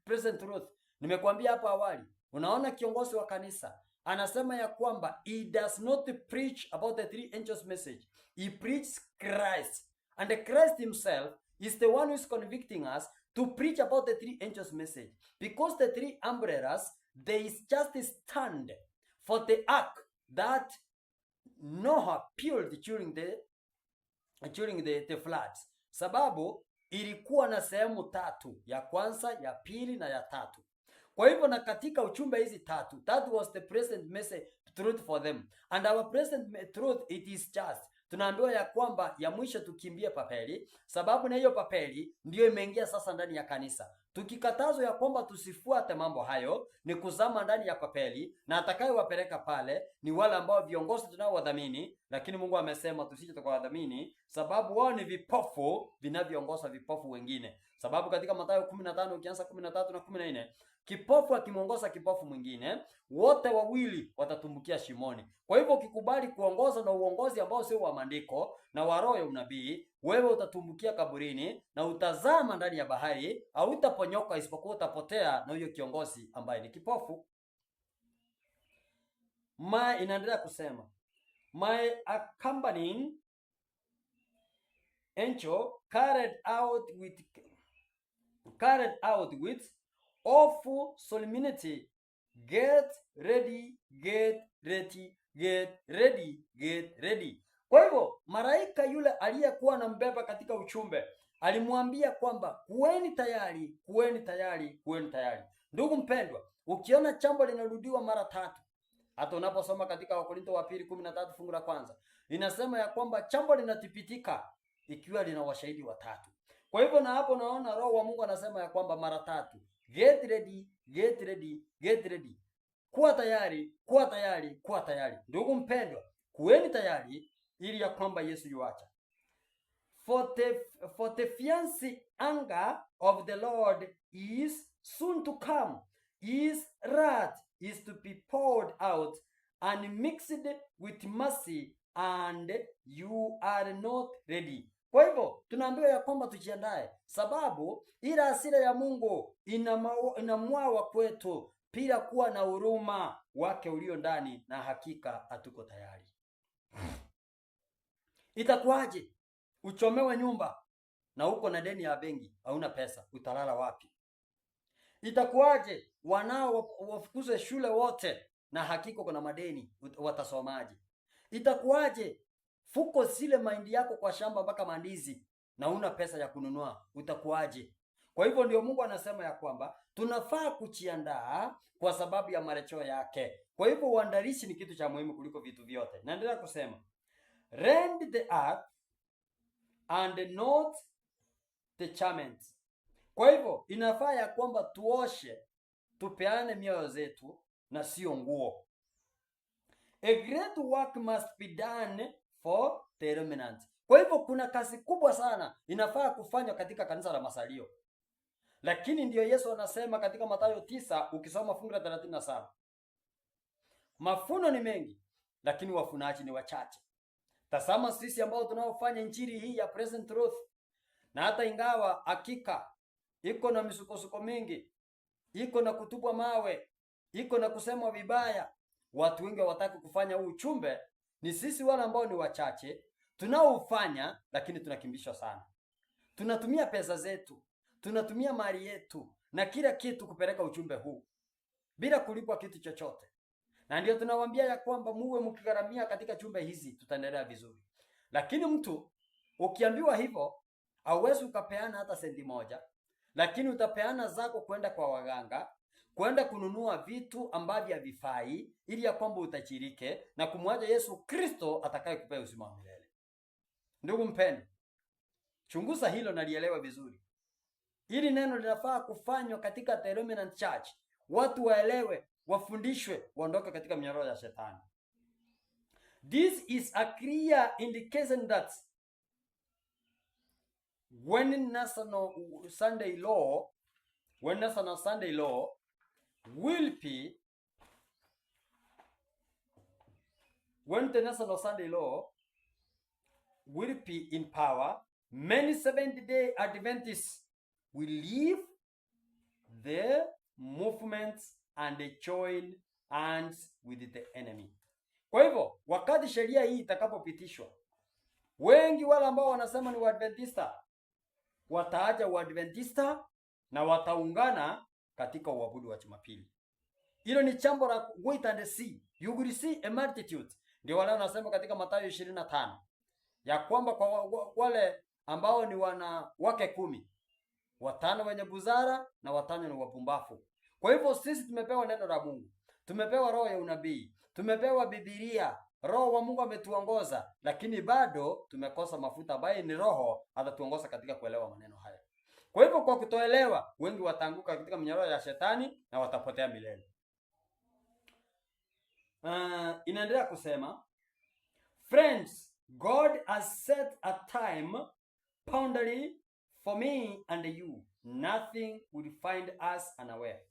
present truth. Nimekuambia hapo awali, unaona kiongozi wa kanisa anasema ya kwamba he does not preach about the three angels message. He preaches Christ. And Christ himself is the one who is convicting us to preach about the three angels message. Because the three umbrellas, they just stand for the ark that Noah built during the floods. Sababu ilikuwa na sehemu tatu, ya kwanza, ya pili na ya tatu. Kwa hivyo na katika uchumbe hizi tatu, that was the present message truth for them. And our present truth, it is just, tunaambiwa ya kwamba ya mwisho tukimbie papeli, sababu na hiyo papeli ndio imeingia sasa ndani ya kanisa. Tukikatazwa ya kwamba tusifuate mambo hayo, ni kuzama ndani ya papeli, na atakayewapeleka pale ni wale ambao viongozi tunaowadhamini, lakini Mungu amesema tusije tukawadhamini, sababu wao ni vipofu vinavyoongoza vipofu wengine. Sababu katika Mathayo 15 ukianza 13 na 14, kipofu akimwongoza kipofu mwingine, wote wawili watatumbukia shimoni. Kwa hivyo ukikubali kuongoza na uongozi ambao sio wa maandiko na wa roho ya unabii, wewe utatumbukia kaburini na utazama ndani ya bahari, au utaponyoka, isipokuwa utapotea na huyo kiongozi ambaye ni kipofu. Inaendelea kusema, my accompanying angel carried out with awful solemnity, get ready, get ready, get ready, get ready. Kwa hivyo malaika yule aliyekuwa anambeba katika uchumbe alimwambia kwamba kuweni tayari, kuweni tayari, kuweni tayari. Ndugu mpendwa, ukiona jambo linarudiwa mara tatu, hata unaposoma katika Wakorintho wa pili 13 fungu la kwanza, inasema ya kwamba jambo linathibitika ikiwa lina washahidi watatu. Kwa hivyo na hapo naona Roho wa Mungu anasema ya kwamba mara tatu, get ready, get ready, get ready. Kuwa tayari, kuwa tayari, kuwa tayari. Ndugu mpendwa, kuweni tayari ili ya kwamba Yesu yuacha. For the fierce anger of the Lord is soon to come. His wrath is to be poured out and mixed with mercy, and you are not ready. Kwa hivyo tunaambiwa ya kwamba tujiandae, sababu ila hasira ya Mungu inamwawa kwetu bila kuwa na huruma wake ulio ndani, na hakika hatuko tayari. Itakuwaje uchomewe nyumba na uko na deni ya benki, hauna pesa, utalala wapi? Itakuwaje wanao wafukuzwe shule wote na hakika kuna madeni, watasomaje? Itakuwaje fuko zile mahindi yako kwa shamba mpaka mandizi na una pesa ya kununua, utakuwaje? Kwa hivyo ndio Mungu anasema ya kwamba tunafaa kujiandaa kwa sababu ya marejeo yake. Kwa hivyo uandalishi ni kitu cha muhimu kuliko vitu vyote. Naendelea kusema, rend the earth and not the garments. Kwa hivyo inafaa ya kwamba tuoshe, tupeane mioyo zetu na sio nguo. A great work must be done for the remnant. Kwa hivyo kuna kazi kubwa sana inafaa kufanywa katika kanisa la masalio. Lakini ndiyo Yesu anasema katika Mathayo 9 ukisoma fungu la 37. Mafuno ni mengi lakini wafunaji ni wachache. Tazama sisi ambao tunaofanya injili hii ya present truth, na hata ingawa hakika iko na misukosuko mingi, iko na kutupwa mawe, iko na kusemwa vibaya, watu wengi hawataka kufanya huu uchumbe. Ni sisi wale ambao ni wachache tunaoufanya, lakini tunakimbishwa sana. Tunatumia pesa zetu, tunatumia mali yetu na kila kitu kupeleka uchumbe huu bila kulipwa kitu chochote. Na ndio tunawaambia ya kwamba muwe mkigharamia katika chumbe hizi, tutaendelea vizuri. Lakini mtu ukiambiwa hivyo, hauwezi ukapeana hata senti moja, lakini utapeana zako kwenda kwa waganga, kwenda kununua vitu ambavyo havifai, ili ya kwamba utachirike na kumwacha Yesu Kristo atakaye kupea uzima wa milele. Ndugu mpendwa, chunguza hilo na lielewe vizuri. Hili neno linafaa kufanywa katika the Remnant Church. Watu waelewe, wafundishwe, waondoke katika minyororo ya shetani. This is a clear indication that when National Sunday Law will be, when the National Sunday Law will be in power, many Seventh-day Adventists will leave the movements and they join hands with the enemy. Kwa hivyo wakati sheria hii itakapopitishwa, wengi wale ambao wanasema ni Waadventista wataacha Uadventista na wataungana katika uabudu wa Jumapili. Hilo ni jambo la wait and see. You will see a multitude. Ndio wale wanasema katika Mathayo 25 ya kwamba kwa wale ambao ni wanawake 10, 5 wenye busara na 5 ni wapumbavu. Kwa hivyo sisi tumepewa neno la Mungu, tumepewa roho ya unabii, tumepewa Biblia, Roho wa Mungu ametuongoza, lakini bado tumekosa mafuta ambaye ni Roho atatuongoza katika kuelewa maneno haya. Kwa hivyo kwa kutoelewa, wengi wataanguka katika minyororo ya shetani na watapotea milele. Inaendelea kusema, friends, God has set a time boundary for me and you. Nothing will find us unaware.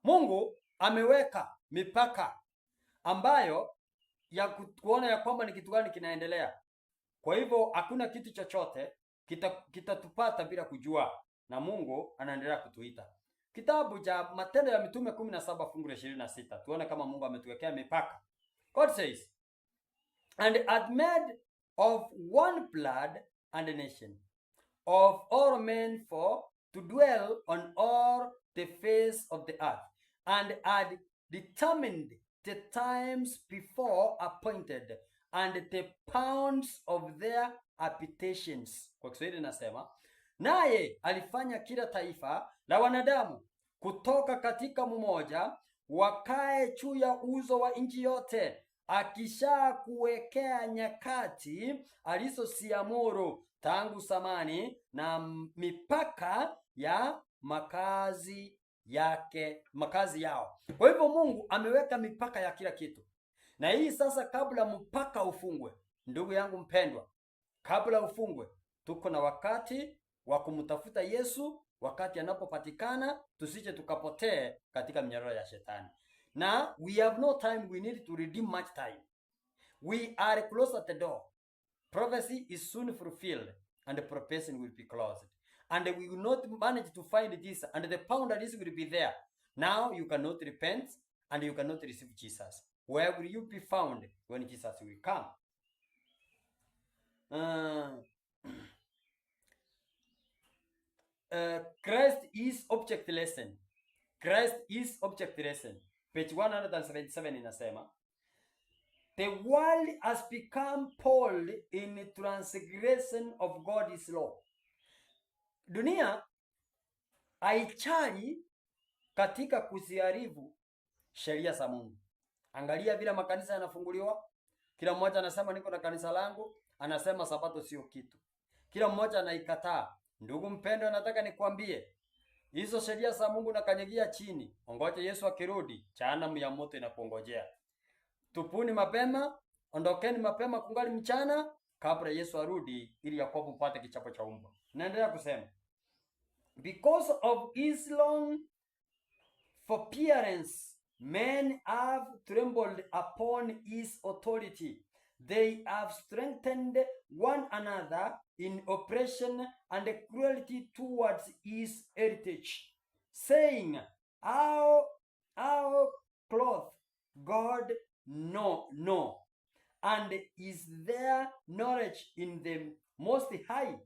Mungu ameweka mipaka ambayo ya kuona ya kwamba ni kitu gani kinaendelea. Kwa hivyo hakuna kitu chochote kitatupata bila kujua, na Mungu anaendelea kutuita. Kitabu cha Matendo ya Mitume 17 fungu la 26, tuone kama Mungu ametuwekea mipaka. God says, and had made of one blood and a nation of all men for to dwell on all the face of the earth, and had determined the times before appointed and the bounds of their habitations. Kwa Kiswahili nasema, naye alifanya kila taifa la wanadamu kutoka katika mmoja wakae juu ya uso wa nchi yote, akisha kuwekea nyakati alizosiamuru tangu zamani na mipaka ya makazi yao. Kwa hivyo Mungu ameweka mipaka ya kila kitu. Na hii sasa, kabla mpaka ufungwe, ndugu yangu mpendwa, kabla ufungwe, tuko na wakati wa kumtafuta Yesu. Wakati anapopatikana, tusije tukapotee katika minyororo ya shetani. Na we have no time, we need to redeem much time. We are close at the door. Prophecy is soon fulfilled and the profession will be closed. And we will not manage to find Jesus, and the boundaries will be there. Now you cannot repent and you cannot receive Jesus. Where will you be found when Jesus will come? Christ is object lesson. Christ is object lesson. Page 177 inasema, the world has become bold in transgression of God's law. Dunia haichali katika kuziharibu sheria za Mungu. Angalia vile makanisa yanafunguliwa. Kila mmoja anasema niko na kanisa langu, anasema sabato sio kitu. Kila mmoja anaikataa. Ndugu mpendwa, nataka nikwambie, hizo sheria za Mungu nakanyagia chini. Ongoje Yesu akirudi, jehanamu ya moto inakuongojea. Tupuni mapema, ondokeni mapema kungali mchana kabla Yesu arudi, ili Yakobo upate kichapo cha mbwa. Naendelea kusema, because of his long forbearance men have trembled upon his authority. They have strengthened one another in oppression and cruelty towards his heritage, saying, our cloth God no, and is there knowledge in the most high.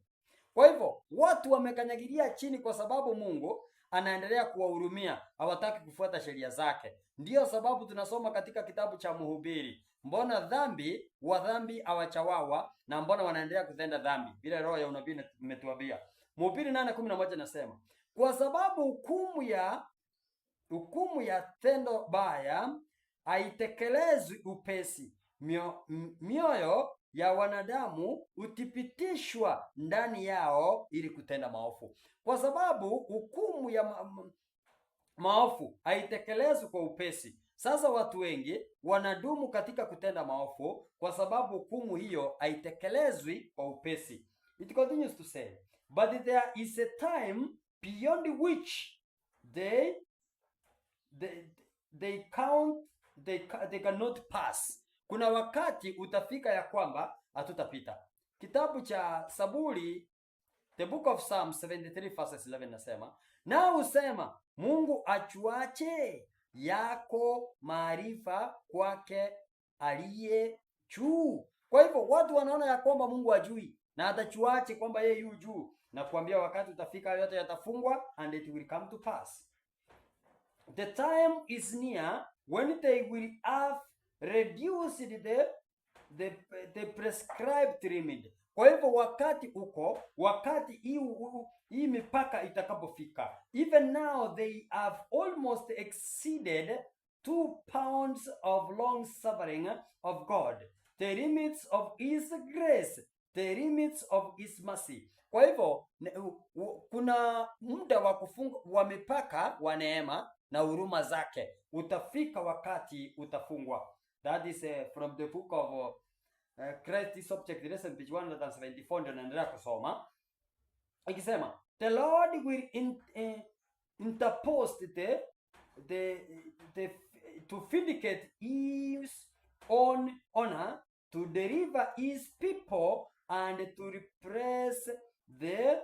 Kwa hivyo watu wamekanyagilia chini kwa sababu Mungu anaendelea kuwahurumia, hawataki kufuata sheria zake. Ndiyo sababu tunasoma katika kitabu cha Mhubiri, mbona wa dhambi hawachawawa, na mbona wanaendelea kutenda dhambi, bila roho ya unabii imetuambia. Mhubiri 8:11 nasema, kwa sababu hukumu ya tendo baya haitekelezwi upesi, mioyo ya wanadamu utipitishwa ndani yao ili kutenda maovu. Kwa sababu hukumu ya maovu haitekelezwi kwa upesi, sasa watu wengi wanadumu katika kutenda maovu kwa sababu hukumu hiyo haitekelezwi kwa upesi. It continues to say, but there is a time beyond which they cannot pass. Kuna wakati utafika ya kwamba hatutapita. Kitabu cha Saburi, the book of Psalms 73 verses 11 nasema, na usema Mungu achuache yako maarifa kwake aliye juu. Kwa hivyo watu wanaona ya kwamba Mungu ajui na atachuache kwamba yeye yu juu, na kuambia wakati utafika yote yatafungwa, and it will come to pass. The time is near when they will have reduced the prescribed limit. Kwa hivyo wakati uko, wakati hii mipaka itakapofika, even now they have almost exceeded 2 pounds of long suffering of God, the limits of his grace, the limits of his mercy. Kwa hivyo kuna muda wa kufunga wa mipaka wa neema na huruma zake, utafika wakati utafungwa. That is from the book of Christ is object lesson, page 174. Ndio naendelea kusoma ikisema, the Lord will interpose to vindicate his own honor, to deliver his people, and to repress the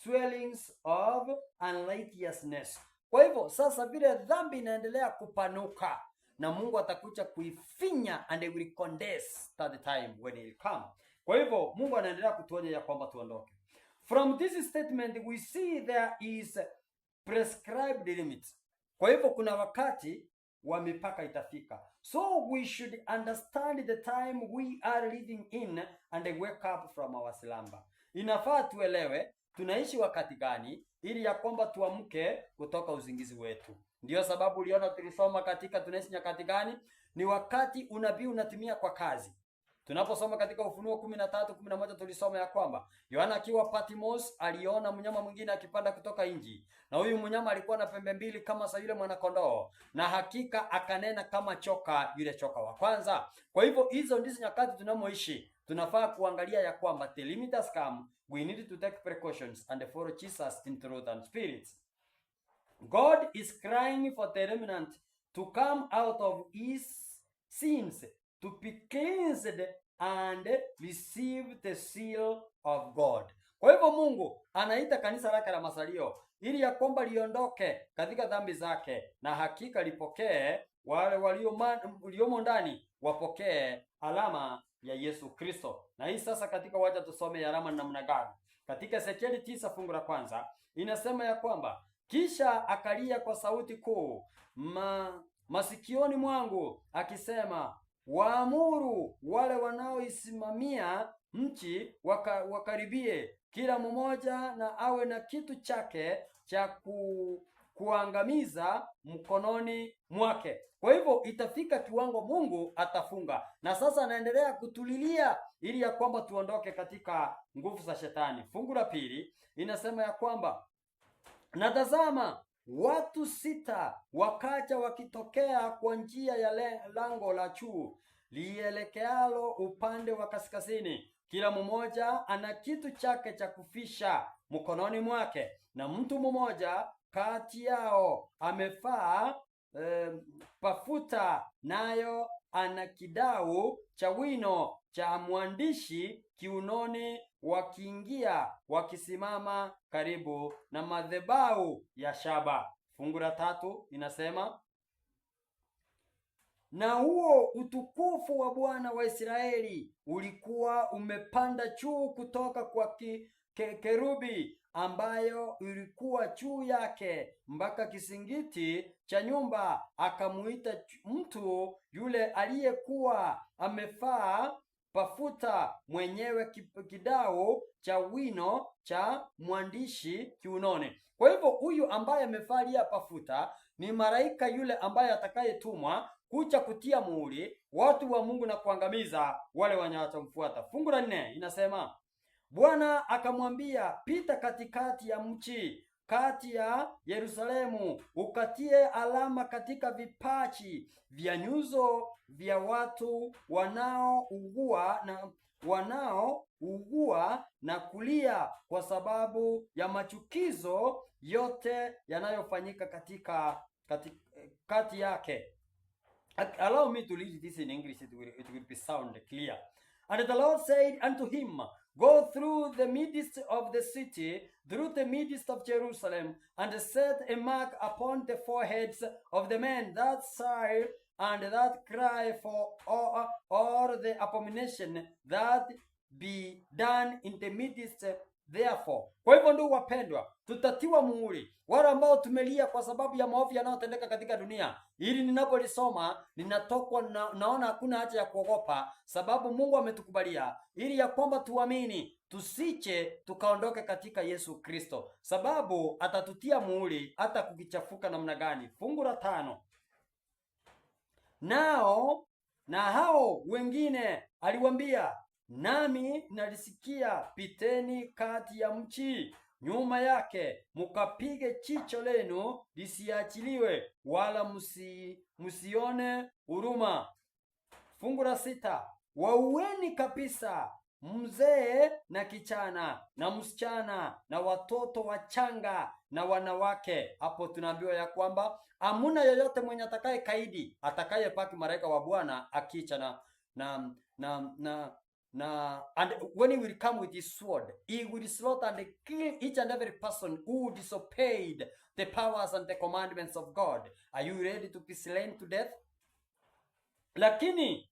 swellings of unrighteousness. Kwa hivyo sasa vile dhambi inaendelea kupanuka, na Mungu atakuja kuifinya, and will condense at the time when it will come. Kwa hivyo Mungu anaendelea kutuonya ya kwamba tuondoke. From this statement we see there is prescribed limits. Kwa hivyo kuna wakati wa mipaka itafika. So we should understand the time we are living in and wake up from our slumber. Inafaa tuelewe tunaishi wakati gani, ili ya kwamba tuamke kutoka uzingizi wetu. Ndiyo sababu uliona tulisoma katika tunaishi nyakati gani? Ni wakati unabii unatimia kwa kazi. Tunaposoma katika Ufunuo 13:11 tulisoma ya kwamba Yohana akiwa Patmos aliona mnyama mwingine akipanda kutoka nchi, na huyu mnyama alikuwa na pembe mbili kama za yule mwanakondoo, na hakika akanena kama choka yule choka wa kwanza. Kwa hivyo hizo ndizo nyakati tunamoishi. Tunafaa kuangalia ya kwamba the limit has come, we need to take precautions and follow Jesus in truth and spirit. God is crying for the remnant to come out of his sins, to be cleansed and receive the seal of God. Kwa hivyo Mungu anaita kanisa lake la masalio ili ya kwamba liondoke katika dhambi zake, na hakika lipokee, wale waliomo ndani wapokee alama ya Yesu Kristo. Na hii sasa katika wacha tusome ya alama namna gani. Katika Ezekieli 9:1 inasema ya kwamba kisha akalia kwa sauti kuu masikioni mwangu akisema, waamuru wale wanaoisimamia nchi wakaribie, kila mmoja na awe na kitu chake cha kuangamiza mkononi mwake. Kwa hivyo itafika kiwango Mungu atafunga, na sasa anaendelea kutulilia ili ya kwamba tuondoke katika nguvu za shetani. Fungu la pili inasema ya kwamba natazama watu 6 wakaja wakitokea kwa njia ya lango la juu lielekealo upande wa kaskazini, kila mmoja ana kitu chake cha kufisha mkononi mwake, na mtu mmoja kati yao amefaa pafuta, nayo ana kidau cha wino cha mwandishi kiunoni, wakiingia wakisimama karibu na madhabahu ya shaba. Fungu la 3 inasema, na huo utukufu wa Bwana wa Israeli ulikuwa umepanda juu kutoka kwa kerubi ambayo ilikuwa juu yake mpaka kisingiti cha nyumba. Akamuita mtu yule aliyekuwa amefaa pafuta mwenyewe kidau cha wino cha mwandishi kiunoni. Kwa hivyo huyu ambaye amevalia pafuta ni malaika yule ambaye atakayetumwa kuja kutia muhuri watu wa Mungu na kuangamiza wale wanaotamfuata. Fungu la 4 inasema, Bwana akamwambia, pita katikati ya mji, kati ya Yerusalemu, ukatie alama katika vipaji vya nyuso vya watu wanaougua na kulia kwa sababu ya machukizo yote yanayofanyika kati yake. Allow me to read this in English, it will be sound clear. And the Lord said unto him, go through the midst of the city, through the midst of Jerusalem, and set a mark upon the foreheads of the men that sigh and that cry for all the abomination that be done in the midst therefore. Kwa hivyo ndugu wapendwa, tutatiwa muhuri wale ambao tumelia kwa sababu ya maovu yanayotendeka katika dunia. Ili ninapolisoma ninatokwa naona hakuna haja ya kuogopa, sababu Mungu ametukubalia ili ya kwamba tuamini, tusiche tukaondoke katika Yesu Kristo, sababu atatutia muhuri hata kukichafuka namna gani. Fungu la 5, nao na hao wengine aliwaambia, nami nalisikia, piteni kati ya mchi nyuma yake, mukapige chicho lenu lisiachiliwe, wala musione huruma. Fungu la 6, waueni kabisa mzee na kichana na msichana na watoto wachanga na wanawake. Hapo tunaambiwa ya kwamba hamuna yoyote mwenye atakaye kaidi, atakaye paki malaika wa Bwana akicha and when he will come with his sword, he will slaughter and kill each and every person who disobeyed the powers and the commandments of God. Are you ready to be slain to death? Lakini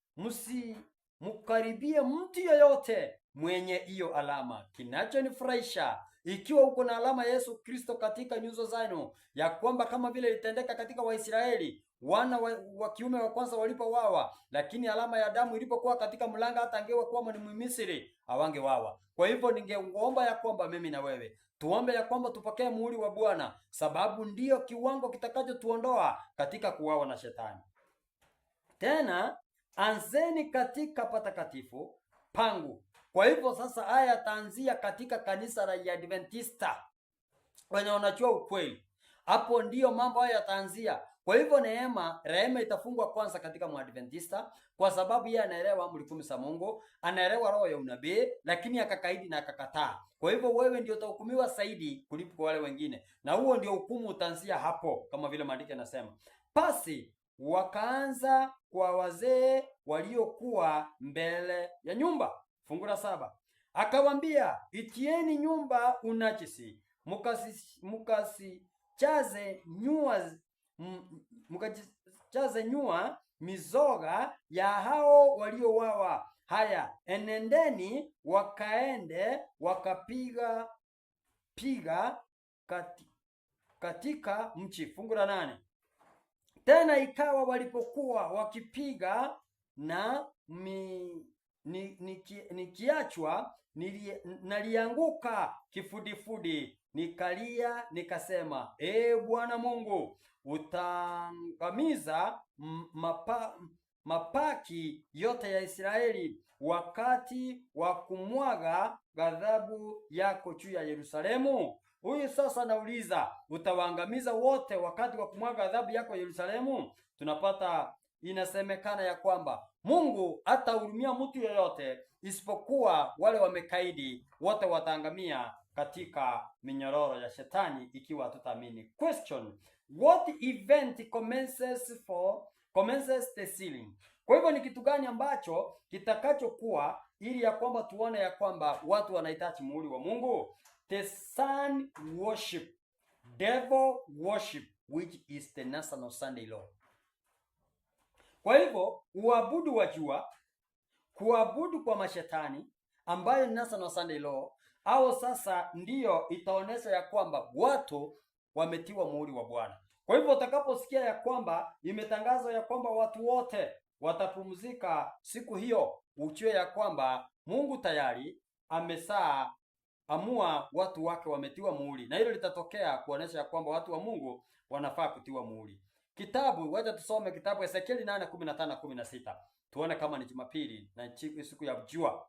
mkaribie mtu yoyote mwenye hiyo alama. Kinachonifurahisha, ikiwa uko na alama ya Yesu Kristo katika nyuso zenu, ya kwamba kama vile litendeka katika Waisraeli, wana wa kiume wa kwanza walipowawa, lakini alama ya damu ilipokuwa katika mlanga, hata angewa kuwa ni Misri awangewawa. Kwa hivyo ningeomba ya kwamba mimi na wewe tuombe ya kwamba tupokee muhuri wa Bwana, sababu ndiyo kiwango kitakachotuondoa katika kuwawa na shetani. Tena anzeni katika patakatifu pangu. Kwa hivyo sasa haya yataanzia katika kanisa la Adventista wenye wanajua ukweli. Hapo ndiyo mambo haya yataanzia. Kwa hivyo rehema itafungwa kwanza katika Mwadventista, kwa sababu yeye anaelewa amri 10 za Mungu, anaelewa roho ya unabii, lakini akakaidi na akakataa. Kwa hivyo wewe ndio utahukumiwa zaidi kuliko wale wengine, na huo ndio hukumu utaanzia hapo, kama vile maandiko yanasema. Basi wakaanza kwa wazee waliokuwa mbele ya nyumba. Fungu la 7. Akawaambia, itieni nyumba unajisi, mukasijaze nyua mizoga ya hao waliowawa. Haya, enendeni wakaende wakapiga katika mchi. Fungu la 8. Tena ikawa walipokuwa wakipiga na nikiachwa, nalianguka kifudifudi, nikalia nikasema, Bwana Mungu, utaangamiza mapaki yote ya Israeli wakati wa kumwaga ghadhabu yako juu ya Yerusalemu? Huyu sasa nauliza, utawaangamiza wote wakati wa kumwaga adhabu yako Yerusalemu? Tunapata inasemekana ya kwamba Mungu hatahurumia mtu yoyote isipokuwa wale wamekaidi, wote wataangamia katika minyororo ya shetani ikiwa tutaamini. Question: what event commences the sealing? Kwa hivyo ni kitu gani ambacho kitakachokuwa ili ya kwamba tuone ya kwamba watu wanahitaji muhuri wa Mungu? The sun worship, devil worship, which is the National Sunday Law. Kwa hivyo uabudu wa jua, kuabudu kwa mashetani ambayo ni National Sunday Law, au sasa ndiyo itaonesha ya kwamba watu wametiwa muhuri wa Bwana. Kwa hivyo utakaposikia ya kwamba imetangazwa ya kwamba watu wote watapumzika siku hiyo, ujue ya kwamba Mungu tayari amesaa amua watu wake wametiwa muhuri, na hilo litatokea kuonesha ya kwamba watu wa Mungu wanafaa kutiwa muhuri. Kitabu, wacha tusome kitabu Ezekieli 8:15-16. Tuone kama ni Jumapili na siku ya jua.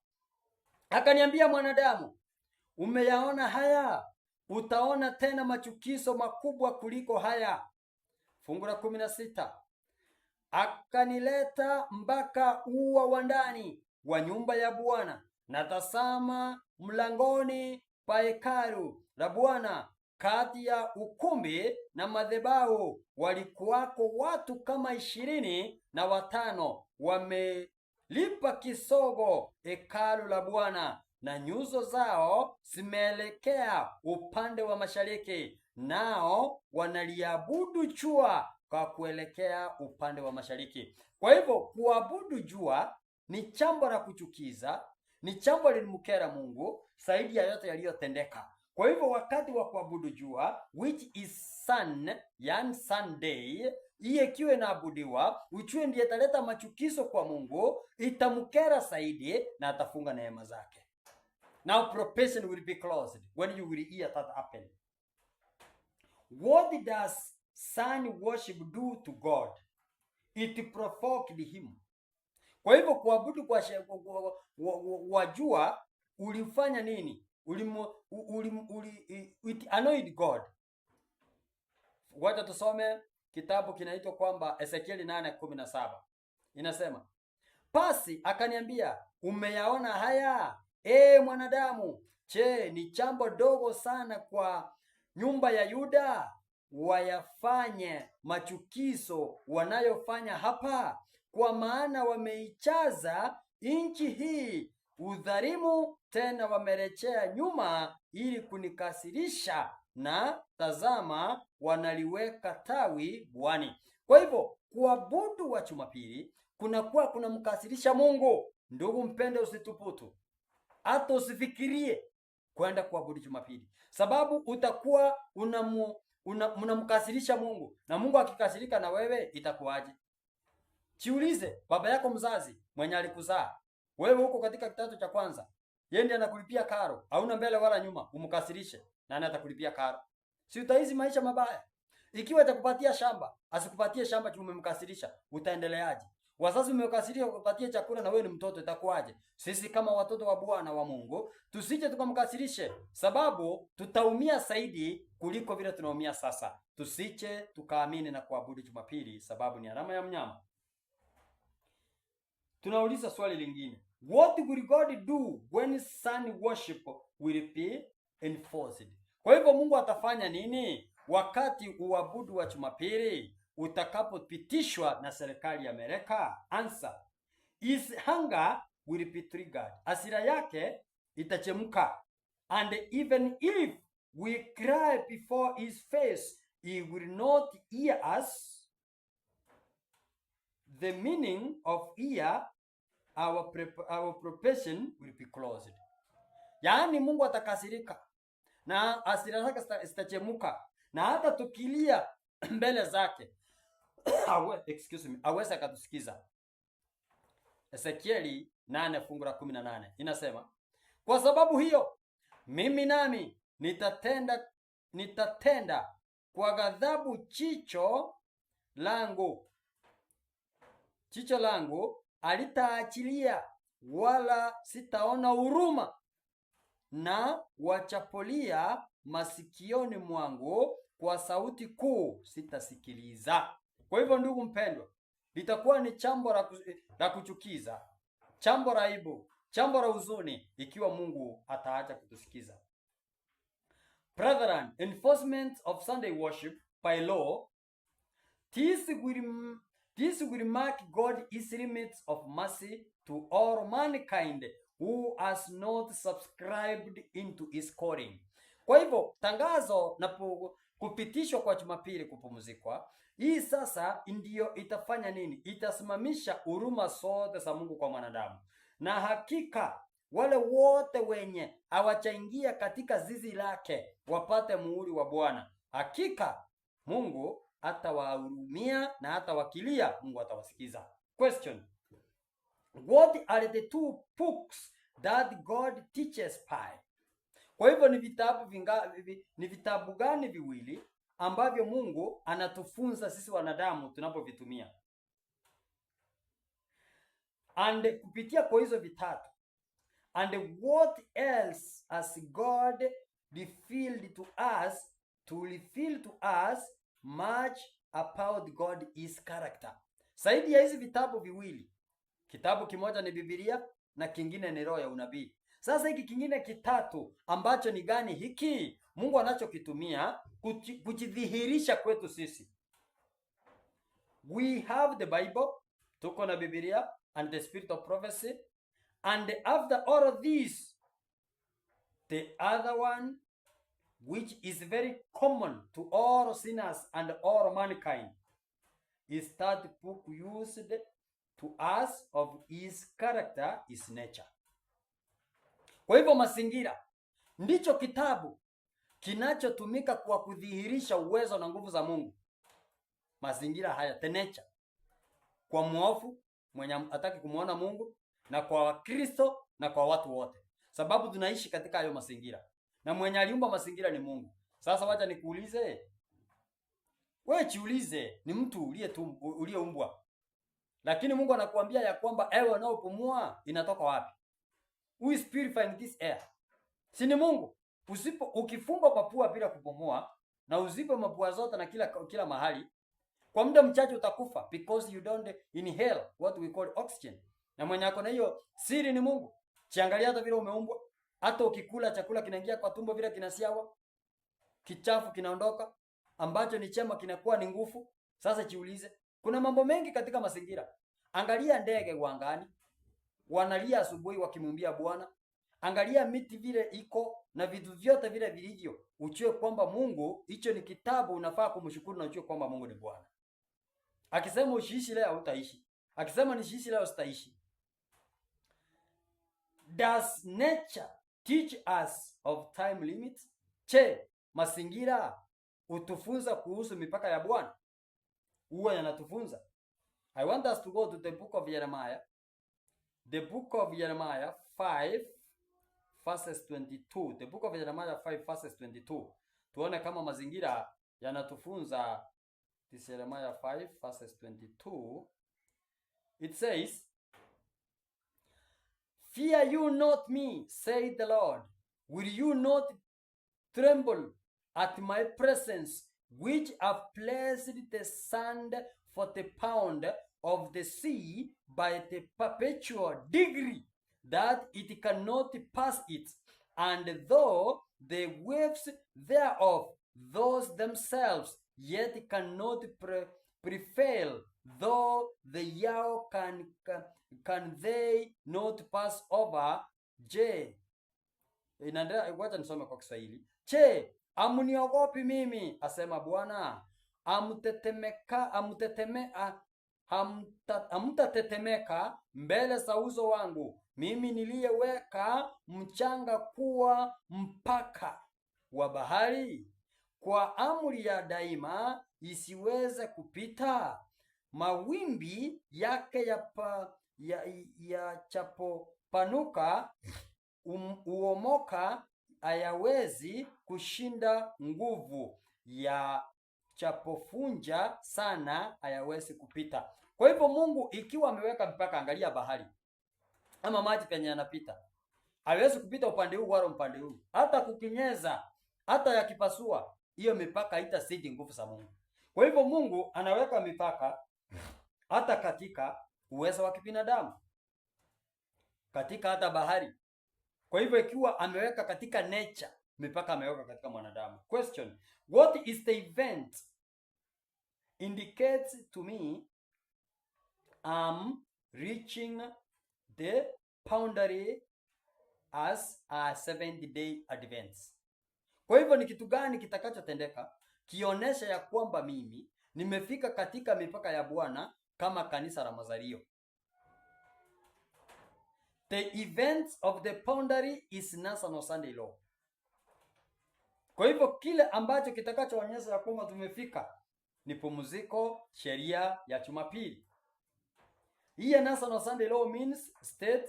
Akaniambia, mwanadamu, umeyaona haya? Utaona tena machukizo makubwa kuliko haya. Fungu la 16. Akanileta mpaka ua wa ndani wa nyumba ya Bwana, na tazama, mlangoni pa hekalu la Bwana, kati ya ukumbi na madhabahu, walikuwako watu kama 25 wamelipa kisogo hekalu la Bwana, na nyuso zao zimeelekea upande wa mashariki, nao wanaliabudu jua kwa kuelekea upande wa mashariki. Kwa hivyo kuabudu jua ni jambo la kuchukiza, ni jambo lilimkera Mungu zaidi ya yote yaliyotendeka. Kwa hivyo wakati wa kuabudu jua, which is sun, yani Sunday, iye kiwe naabudiwa, ujue ndiye italeta machukizo kwa Mungu, itamkera zaidi na atafunga neema zake. Now probation will be closed when you will hear that happen. What does sun worship do to God? It provoked him. Kwa hivyo kuabudu kwa jua ulimfanya nini? It annoyed God. Wacha tusome kitabu kinaitwa kwamba Ezekieli 8:17. Inasema, basi akaniambia, umeyaona haya? Mwanadamu, je, ni jambo dogo sana kwa nyumba ya Yuda wayafanye machukizo wanayofanya hapa? Kwa maana wameichaza nchi hii udhalimu, tena wamerejea nyuma ili kunikasirisha, na tazama, wanaliweka tawi bwani. Kwa hivyo kuabudu wa Jumapili kunakuwa kunamkasirisha Mungu. Ndugu mpende, usituputu, hata usifikirie kwenda kuabudu Jumapili, sababu utakuwa unamkasirisha Mungu, na Mungu akikasirika na wewe itakuwaje? Jiulize, baba yako mzazi mwenye alikuzaa wewe, huko katika kidato cha kwanza, yeye ndiye anakulipia karo, hauna mbele wala nyuma, umkasirishe, nani atakulipia karo? Si utaishi maisha mabaya? Ikiwa atakupatia shamba, asikupatie shamba juu umemkasirisha, utaendeleaje? Wazazi umekasirisha kupatia chakula na wewe ni mtoto, itakuwaje? Sisi kama watoto wa Bwana wa Mungu tusije tukamkasirishe, sababu tutaumia zaidi kuliko vile tunaumia sasa. Tusije tukaamini na kuabudu Jumapili sababu ni alama ya mnyama. Tunauliza swali lingine, what will God do when sun worship will be enforced? Kwa hivyo Mungu atafanya nini wakati uabudu wa Jumapili utakapopitishwa na serikali ya Amerika? Answer, his anger will be triggered. Hasira yake itachemka. And even if we cry before his face, he will not hear us. The meaning of ear, our profession will be closed. Yaani Mungu atakasirika na hasira zake zitachemuka, na hata tukilia mbele zake aweza akatusikiza. Ezekieli 8:18 inasema, kwa sababu hiyo mimi nami nitatenda kwa ghadhabu jicho langu alitaachilia, wala sitaona huruma, na wachapolia masikioni mwangu, kwa sauti kuu sitasikiliza. Kwa hivyo ndugu mpendwa, litakuwa ni jambo la kuchukiza, jambo la aibu, jambo la huzuni ikiwa Mungu ataacha kutusikiza. Brethren, enforcement of Sunday worship by law, this will mark God's limits of mercy to all mankind who has not subscribed into his calling. Kwa hivyo tangazo na kupitishwa kwa Jumapili kupumzikwa, hii sasa ndiyo itafanya nini? Itasimamisha huruma zote za Mungu kwa mwanadamu, na hakika wale wote wenye hawachaingia katika zizi lake wapate muhuri wa Bwana, hakika Mungu atawahurumia, na hata wakilia Mungu atawasikiza. Question: what are the two books that God teaches by? Kwa hivyo ni vitabu gani viwili ambavyo Mungu anatufunza sisi wanadamu tunapovitumia? And kupitia kwa hizo vitatu, and what else has God revealed to us much about God is character? Zaidi ya hizi vitabu viwili, kitabu kimoja ni Biblia na kingine ni roho ya unabii. Sasa hiki kingine kitatu ambacho ni gani hiki? Mungu anachokitumia kujidhihirisha kwetu sisi. We have the Bible, tuko na Biblia, and the spirit of prophecy, and after all of this, the other one which is very common to all sinners and all mankind is that book used to us of his character, his nature. Kwa hivyo mazingira ndicho kitabu kinachotumika kwa kudhihirisha uwezo na nguvu za Mungu. Mazingira haya, the nature, kwa mwovu mwenye hataki kumuona Mungu, na kwa Wakristo na kwa watu wote, sababu tunaishi katika hayo mazingira, na mwenye aliumba mazingira ni Mungu. Sasa wacha nikuulize wewe, jiulize, ni mtu uliyeumbwa, lakini Mungu anakuambia ya kwamba hewa unayopumua inatoka wapi? Who is purifying this air? Si ni Mungu? Ukifungwa mapua bila kupumua na uzipe mapua zote na kila mahali, kwa muda mchache utakufa, because you don't inhale what we call oxygen. Na mwenye ako na hiyo siri ni Mungu. Chiangalia hata vile umeumbwa. Hata ukikula chakula kinaingia kwa tumbo vile kinasiawa. Kichafu kinaondoka, ambacho ni chema kinakuwa ni nguvu. Sasa jiulize, kuna mambo mengi katika mazingira. Angalia ndege wangani, wanalia asubuhi wakimwimbia Bwana. Angalia miti vile iko na vitu vyote vile vilivyo. Ujue kwamba Mungu, hicho ni kitabu, unafaa kumshukuru na ujue kwamba Mungu ni Bwana. Akisema usiishi leo utaishi. Akisema nisiishi leo sitaishi. Does nature teach us of time limits? Che, mazingira utufunza kuhusu mipaka ya Bwana? Huwa yanatufunza. I want us to go to the book of Jeremiah. The book of Jeremiah 5 verses 22. The book of Jeremiah 5 verses 22. Tuone kama mazingira yanatufunza. This Jeremiah 5 verses 22. It says, "Fear you not me, said the Lord. Will you not tremble at my presence, which have placed the sand for the pound of the sea by the perpetual degree, that it cannot pass it, and though the waves thereof, those themselves, yet cannot prevail, though the yaw can they not pass over." Je, inaendelea, wacha nisome kwa Kiswahili. Che, amuniogopi mimi, asema Bwana. Hamtatetemeka mbele za uso wangu, mimi niliyeweka mchanga kuwa mpaka wa bahari, kwa amri ya daima isiweze kupita. Mawimbi yake yachapopanuka uomoka, hayawezi kushinda nguvu ya chapofunja sana, hayawezi kupita. Kwa hivyo Mungu ikiwa ameweka mpaka, angalia bahari ama maji penye yanapita, hawezi kupita upande huu wala upande huu. Hata kukinyeza, hata yakipasua, hiyo mipaka haitazidi nguvu za Mungu. Kwa hivyo Mungu anaweka mipaka hata katika uwezo wa kibinadamu, katika hata bahari. Kwa hivyo ikiwa ameweka katika nature, mipaka ameweka katika mwanadamu. Question: what is the event indicates to me I'm reaching the boundary as a 70-day advance? Kwa hivyo ni kitu gani kitakachotendeka kionyesha ya kwamba mimi nimefika katika mipaka ya Bwana kama kanisa la Mazalio? The event of the boundary is National Sunday Law. Kwa hivyo kile ambacho kitakachoonyesha ya kwamba tumefika ni pumziko, sheria ya Jumapili. Hii National Sunday Law means state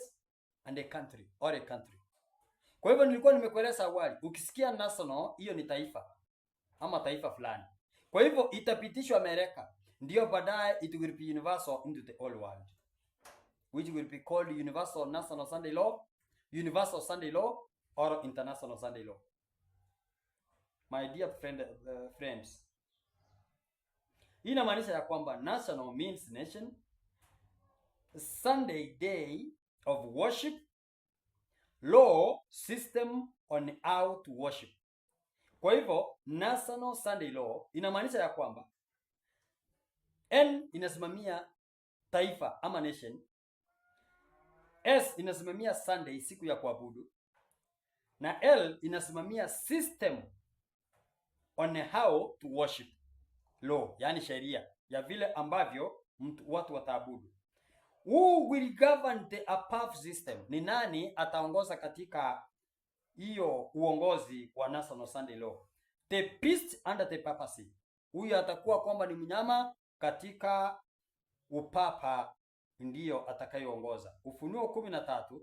and a country or a country. Kwa hivyo nilikuwa nimekueleza awali, ukisikia national, hiyo ni taifa ama taifa fulani. Kwa hivyo itapitishwa Amerika, ndio baadaye it will be universal into the whole world, which will be called Universal National Sunday Law, Universal Sunday Law, or International Sunday Law. My dear friends, hii inamaanisha ya kwamba national means nation, Sunday day of worship, law system on how to worship. Kwa hivyo National Sunday Law inamaanisha ya kwamba N inasimamia taifa ama nation, S inasimamia Sunday, siku ya kuabudu, na L inasimamia system on how to worship, law, yani sheria ya vile ambavyo watu wataabudu. Who will govern the above system? Ni nani ataongoza katika hiyo uongozi wa National Sunday Law? The beast under the papacy. Huyu atakuwa kwamba ni mnyama katika upapa, ndiyo atakayeongoza. Ufunuo 13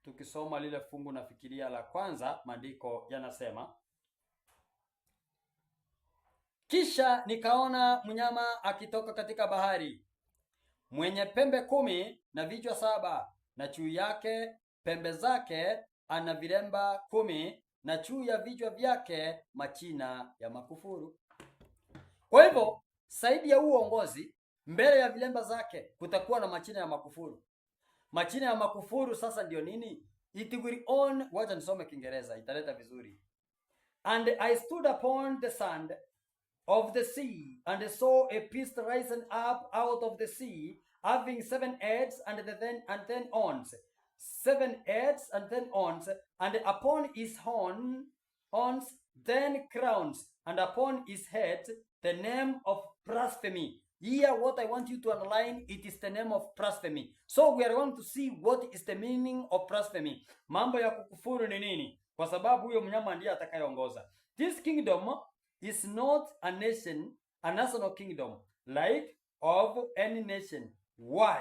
tukisoma lile fungu nafikiria la kwanza, maandiko yanasema, kisha nikaona mnyama akitoka katika bahari, mwenye pembe 10 na vichwa 7, na juu yake pembe zake ana vilemba 10, na juu ya vichwa vyake machina ya makufuru. Kwa hivyo zaidi ya uongozi, mbele ya vilemba zake kutakuwa na machina ya makufuru. Majina ya makufuru sasa ndio nini? It will own, wacha nisome Kiingereza italeta vizuri. And I stood upon the sand of the sea, and saw a beast rising up out of the sea, having 7 heads and then horns. 7 heads and then horns, and upon his horns 10 crowns, and upon his head the name of blasphemy. Here, what I want you to underline, it is the name of blasphemy. So we are going to see what is the meaning of blasphemy. Mambo ya kukufuru ni nini? Kwa sababu huyo mnyama ndiye atakayeongoza. This kingdom is not a nation, a national kingdom, like of any nation. Why?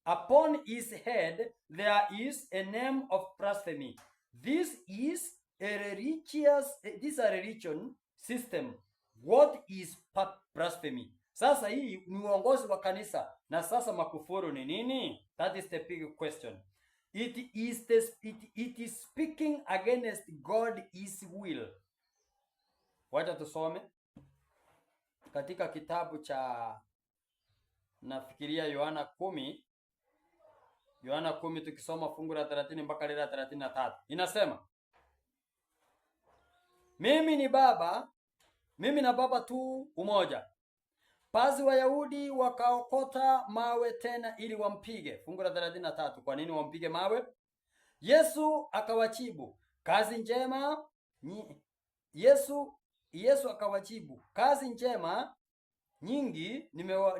Upon his head there is a name of blasphemy. This is a religion system. What is blasphemy? Sasa hii ni uongozi wa kanisa, na sasa makufuru ni nini? That is the big question. It is speaking against God's will. Wacha tusome katika kitabu cha, nafikiria Yohana 10 tukisoma fungu la 30 mpaka la 33. Inasema, mimi na Baba tu umoja. Basi Wayahudi wakaokota mawe tena ili wampige. Fungu la 33. Kwa nini wampige mawe? Yesu akawajibu, kazi njema Yesu akawajibu, kazi njema nyingi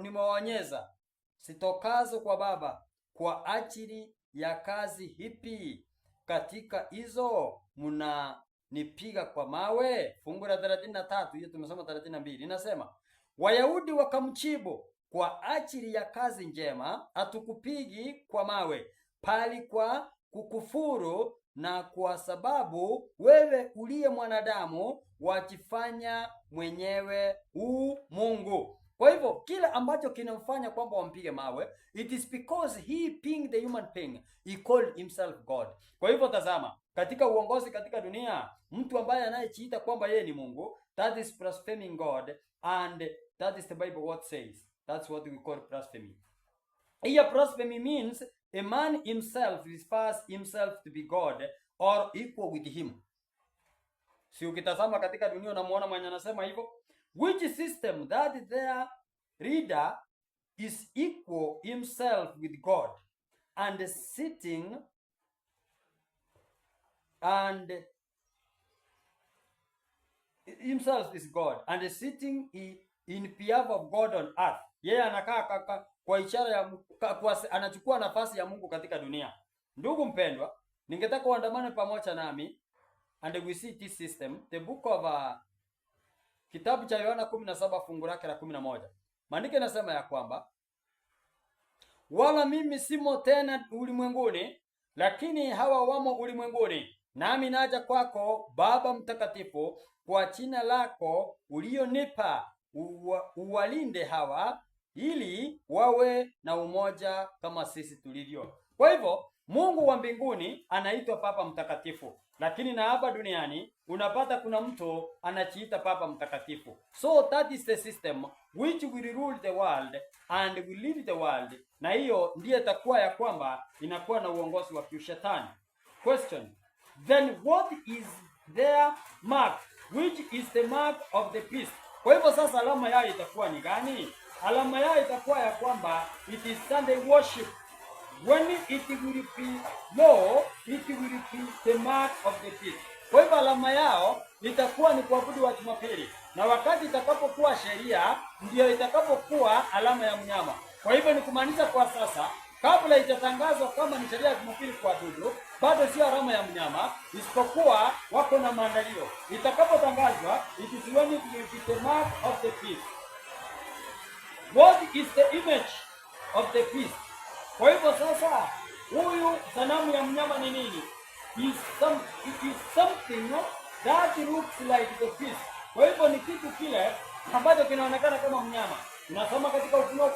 nimewaonyesha sitokazo kwa Baba. Kwa ajili ya kazi hipi katika hizo mnanipiga kwa mawe? Fungu la 33, hiyo tumesoma 32. Inasema, Wayahudi wakamjibu, kwa ajili ya kazi njema hatukupigi kwa mawe, bali kwa kukufuru na kwa sababu wewe uliye mwanadamu wajifanya mwenyewe Mungu. Kwa hivyo kila ambacho kinamfanya kwamba wampige mawe, it is because he being the human being, he called himself God. Kwa hivyo tazama, katika uongozi katika dunia, mtu ambaye anayejiita kwamba yeye ni Mungu, that is blaspheming God, and that is the Bible what says. That's what we call blasphemy. Here blasphemy means a man himself refers himself to be God or equal with him. Si ukitazama katika dunia unamuona mwenye anasema hivyo, which system that their leader is equal himself with God and sitting and himself is God and sitting in behalf of God on earth. Yeye anakaa kwa ishara ya anachukua nafasi ya Mungu katika dunia. Ndugu mpendwa, ningetaka uandamane pamoja nami and we see this system, the book of kitabu cha Yohana 17 fungu lake la 11. Maandiko yanasema ya kwamba, wala mimi simo tena ulimwenguni, lakini hawa wamo ulimwenguni, nami naja kwako Baba Mtakatifu, kwa jina lako ulionipa, uwalinde hawa ili wawe na umoja kama sisi tulivyo. Kwa hivyo Mungu wa mbinguni anaitwa Baba Mtakatifu, lakini na hapa duniani unapata kuna mtu anajiita Baba Mtakatifu. So that is the system which will rule the world and will lead the world, na hiyo ndiye itakuwa ya kwamba inakuwa na uongozi wa kishetani. Question: then what is their mark, which is the mark of the beast? Kwa hivyo sasa alama yao itakuwa ni gani? Alama yao itakuwa ya kwamba it is Sunday worship. When it will be low, it will be the mark of the beast. Kwa hivyo alama yao itakuwa ni kuabudu wa Jumapili, na wakati itakapokuwa sheria ndio itakapokuwa alama ya mnyama. Kwa hivyo ni kumaanisha kwa sasa, kabla itatangazwa kama ni sheria ya Jumapili kuabudu, bado sio alama ya mnyama, isipokuwa wako na maandalio. Itakapotangazwa, it is when it will be the mark of the beast. What is the image of the beast? Kwa hivyo sasa, huyu sanamu ya mnyama ni nini? It is something that looks like the beast. Kwa hivyo ni kitu kile ambacho kinaonekana kama mnyama. Tunasoma katika Ufunuo 13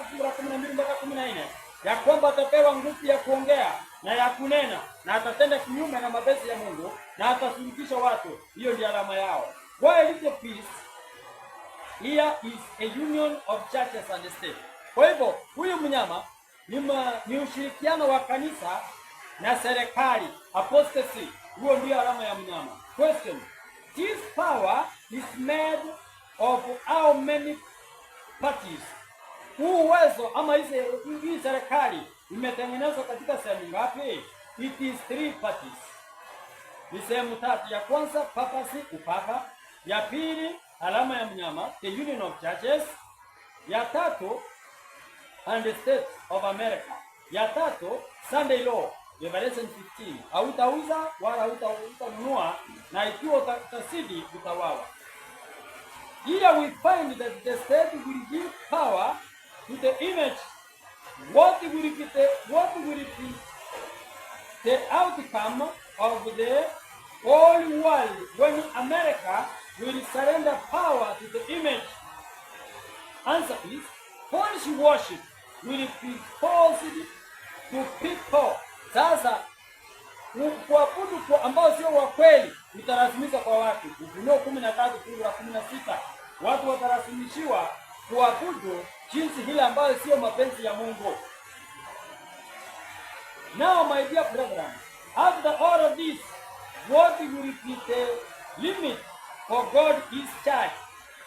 fungu la 12 mpaka 14 ya kwamba atapewa nguvu ya kuongea na ya kunena, na atatenda kinyume na mapenzi ya Mungu, na atasulubisha watu. Hiyo ndio alama yao. While the beast here is a union of churches and state. Kwa hivyo huyu mnyama ni ushirikiano wa kanisa na serikali, apostasy. Huo ndio alama ya mnyama. Question: this power is made of how many parties? Huu uwezo ama hii serikali imetengenezwa katika sehemu ngapi? It is 3 parties. Ni sehemu 3. Ya kwanza papacy, upapa. Ya pili alama ya mnyama, the Union of Churches. Ya tatu and the States of America. Ya tatu Sunday law, Revelation 15. Hautauza wala hautanunua, na ikiwa utasidi utawawa. Here we find that the state will give power to the image. What will be the outcome of the whole world when America will surrender power to the image? Answer is, false worship will be forced to people. Sasa kuabudu kwa ambao sio wa kweli utarasimisha kwa watu. Ufunuo 13:16. Watu watarasimishiwa kuabudu jinsi hile ambayo sio mapenzi ya Mungu. Now my dear brethren, after all of this, what will be the limit for God is church?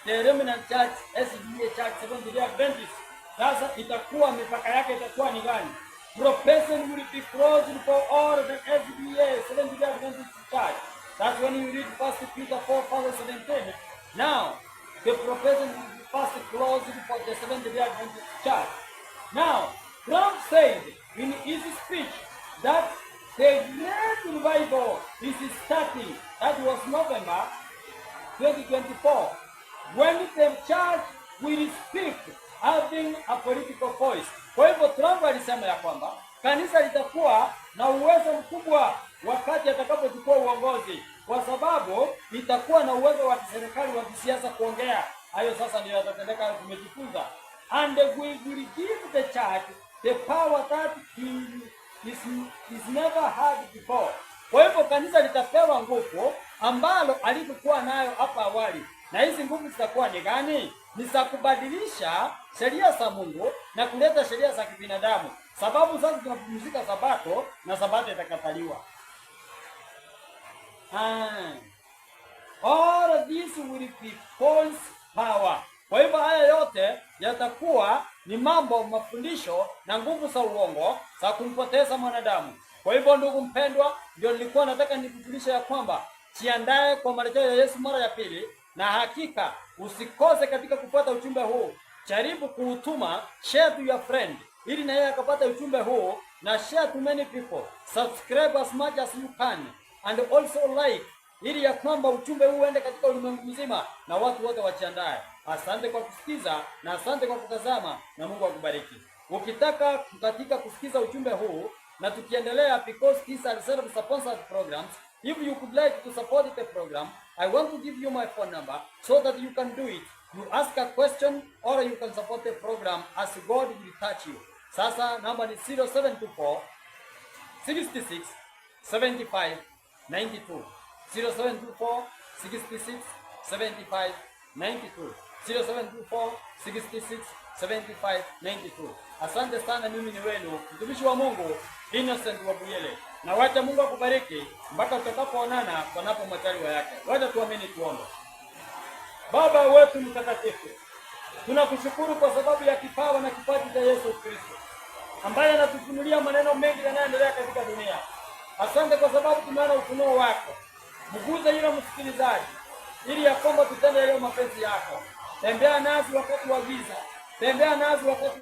The Remnant Church, SDA Church, Seventh-day Adventist. Sasa itakuwa mipaka yake itakuwa ni gani? Profession will be closed for all the SDA, Seventh-day Adventist Church. That's when you read 1 Peter 4:17. Now, the profession will be first closed for the Seventh-day Adventist Church. Now, Trump said in his speech that the great revival is starting. That was November 2024. When the church will speak having a political voice. Kwa hivyo Trump alisema ya kwamba kanisa litakuwa na uwezo mkubwa wakati atakapochukua uongozi, kwa sababu itakuwa na uwezo wa kiserikali wa kisiasa kuongea. Hayo sasa ndio yatatendeka, tumejifunza. And we will give the church the power that is never had before. Kwa hivyo kanisa litapewa nguvu ambalo alikuwa nayo hapa awali. Na hizi nguvu zitakuwa ni gani? Ni za kubadilisha sheria za Mungu na kuleta sheria za kibinadamu. Sababu sasa tunapumzika Sabato na Sabato itakataliwa. All of this will be false power. Kwa hivyo haya yote yatakuwa ni mambo, mafundisho na nguvu za uongo za kumpoteza mwanadamu. Kwa hivyo ndugu mpendwa, ndio nilikuwa nataka nikujulisha ya kwamba jiandae kwa marejeo ya Yesu mara ya pili, na hakika usikose katika kupata ujumbe huu. Jaribu kuutuma, share to your friend ili na yeye akapata ujumbe huu, na share to many people. Subscribe as much as you can and also like, ili ya kwamba ujumbe huu uende katika ulimwengu mzima na watu wote wajiandae. Asante kwa kusikiza na asante kwa kutazama, na Mungu akubariki. Ukitaka katika kusikiza ujumbe huu na tukiendelea, because these are self-sponsored programs, if you would like to support the program, I want to give you my phone number so that you can do it. You ask a question or you can support the program as God will touch you. Sasa namba ni 0724 66 75 92. 0724 66 75 92. 0724 66 75 92. Asante sana, mimi ni wenu mtumishi wa Mungu Innocent wa Buyele, na wacha Mungu akubariki mpaka tutakapoonana panapo majaliwa yake. Wacha tuamini, tuombe. Baba wetu mtakatifu, tunakushukuru kwa sababu ya kipawa na kipaji cha Yesu Kristo ambaye anatufunulia maneno mengi yanayoendelea katika dunia. Asante kwa sababu tumeona ufunuo wako. Mguze yule msikilizaji ili ya kwamba tutende yale mapenzi yako. Tembea nasi wakati wa giza, tembea nasi wakati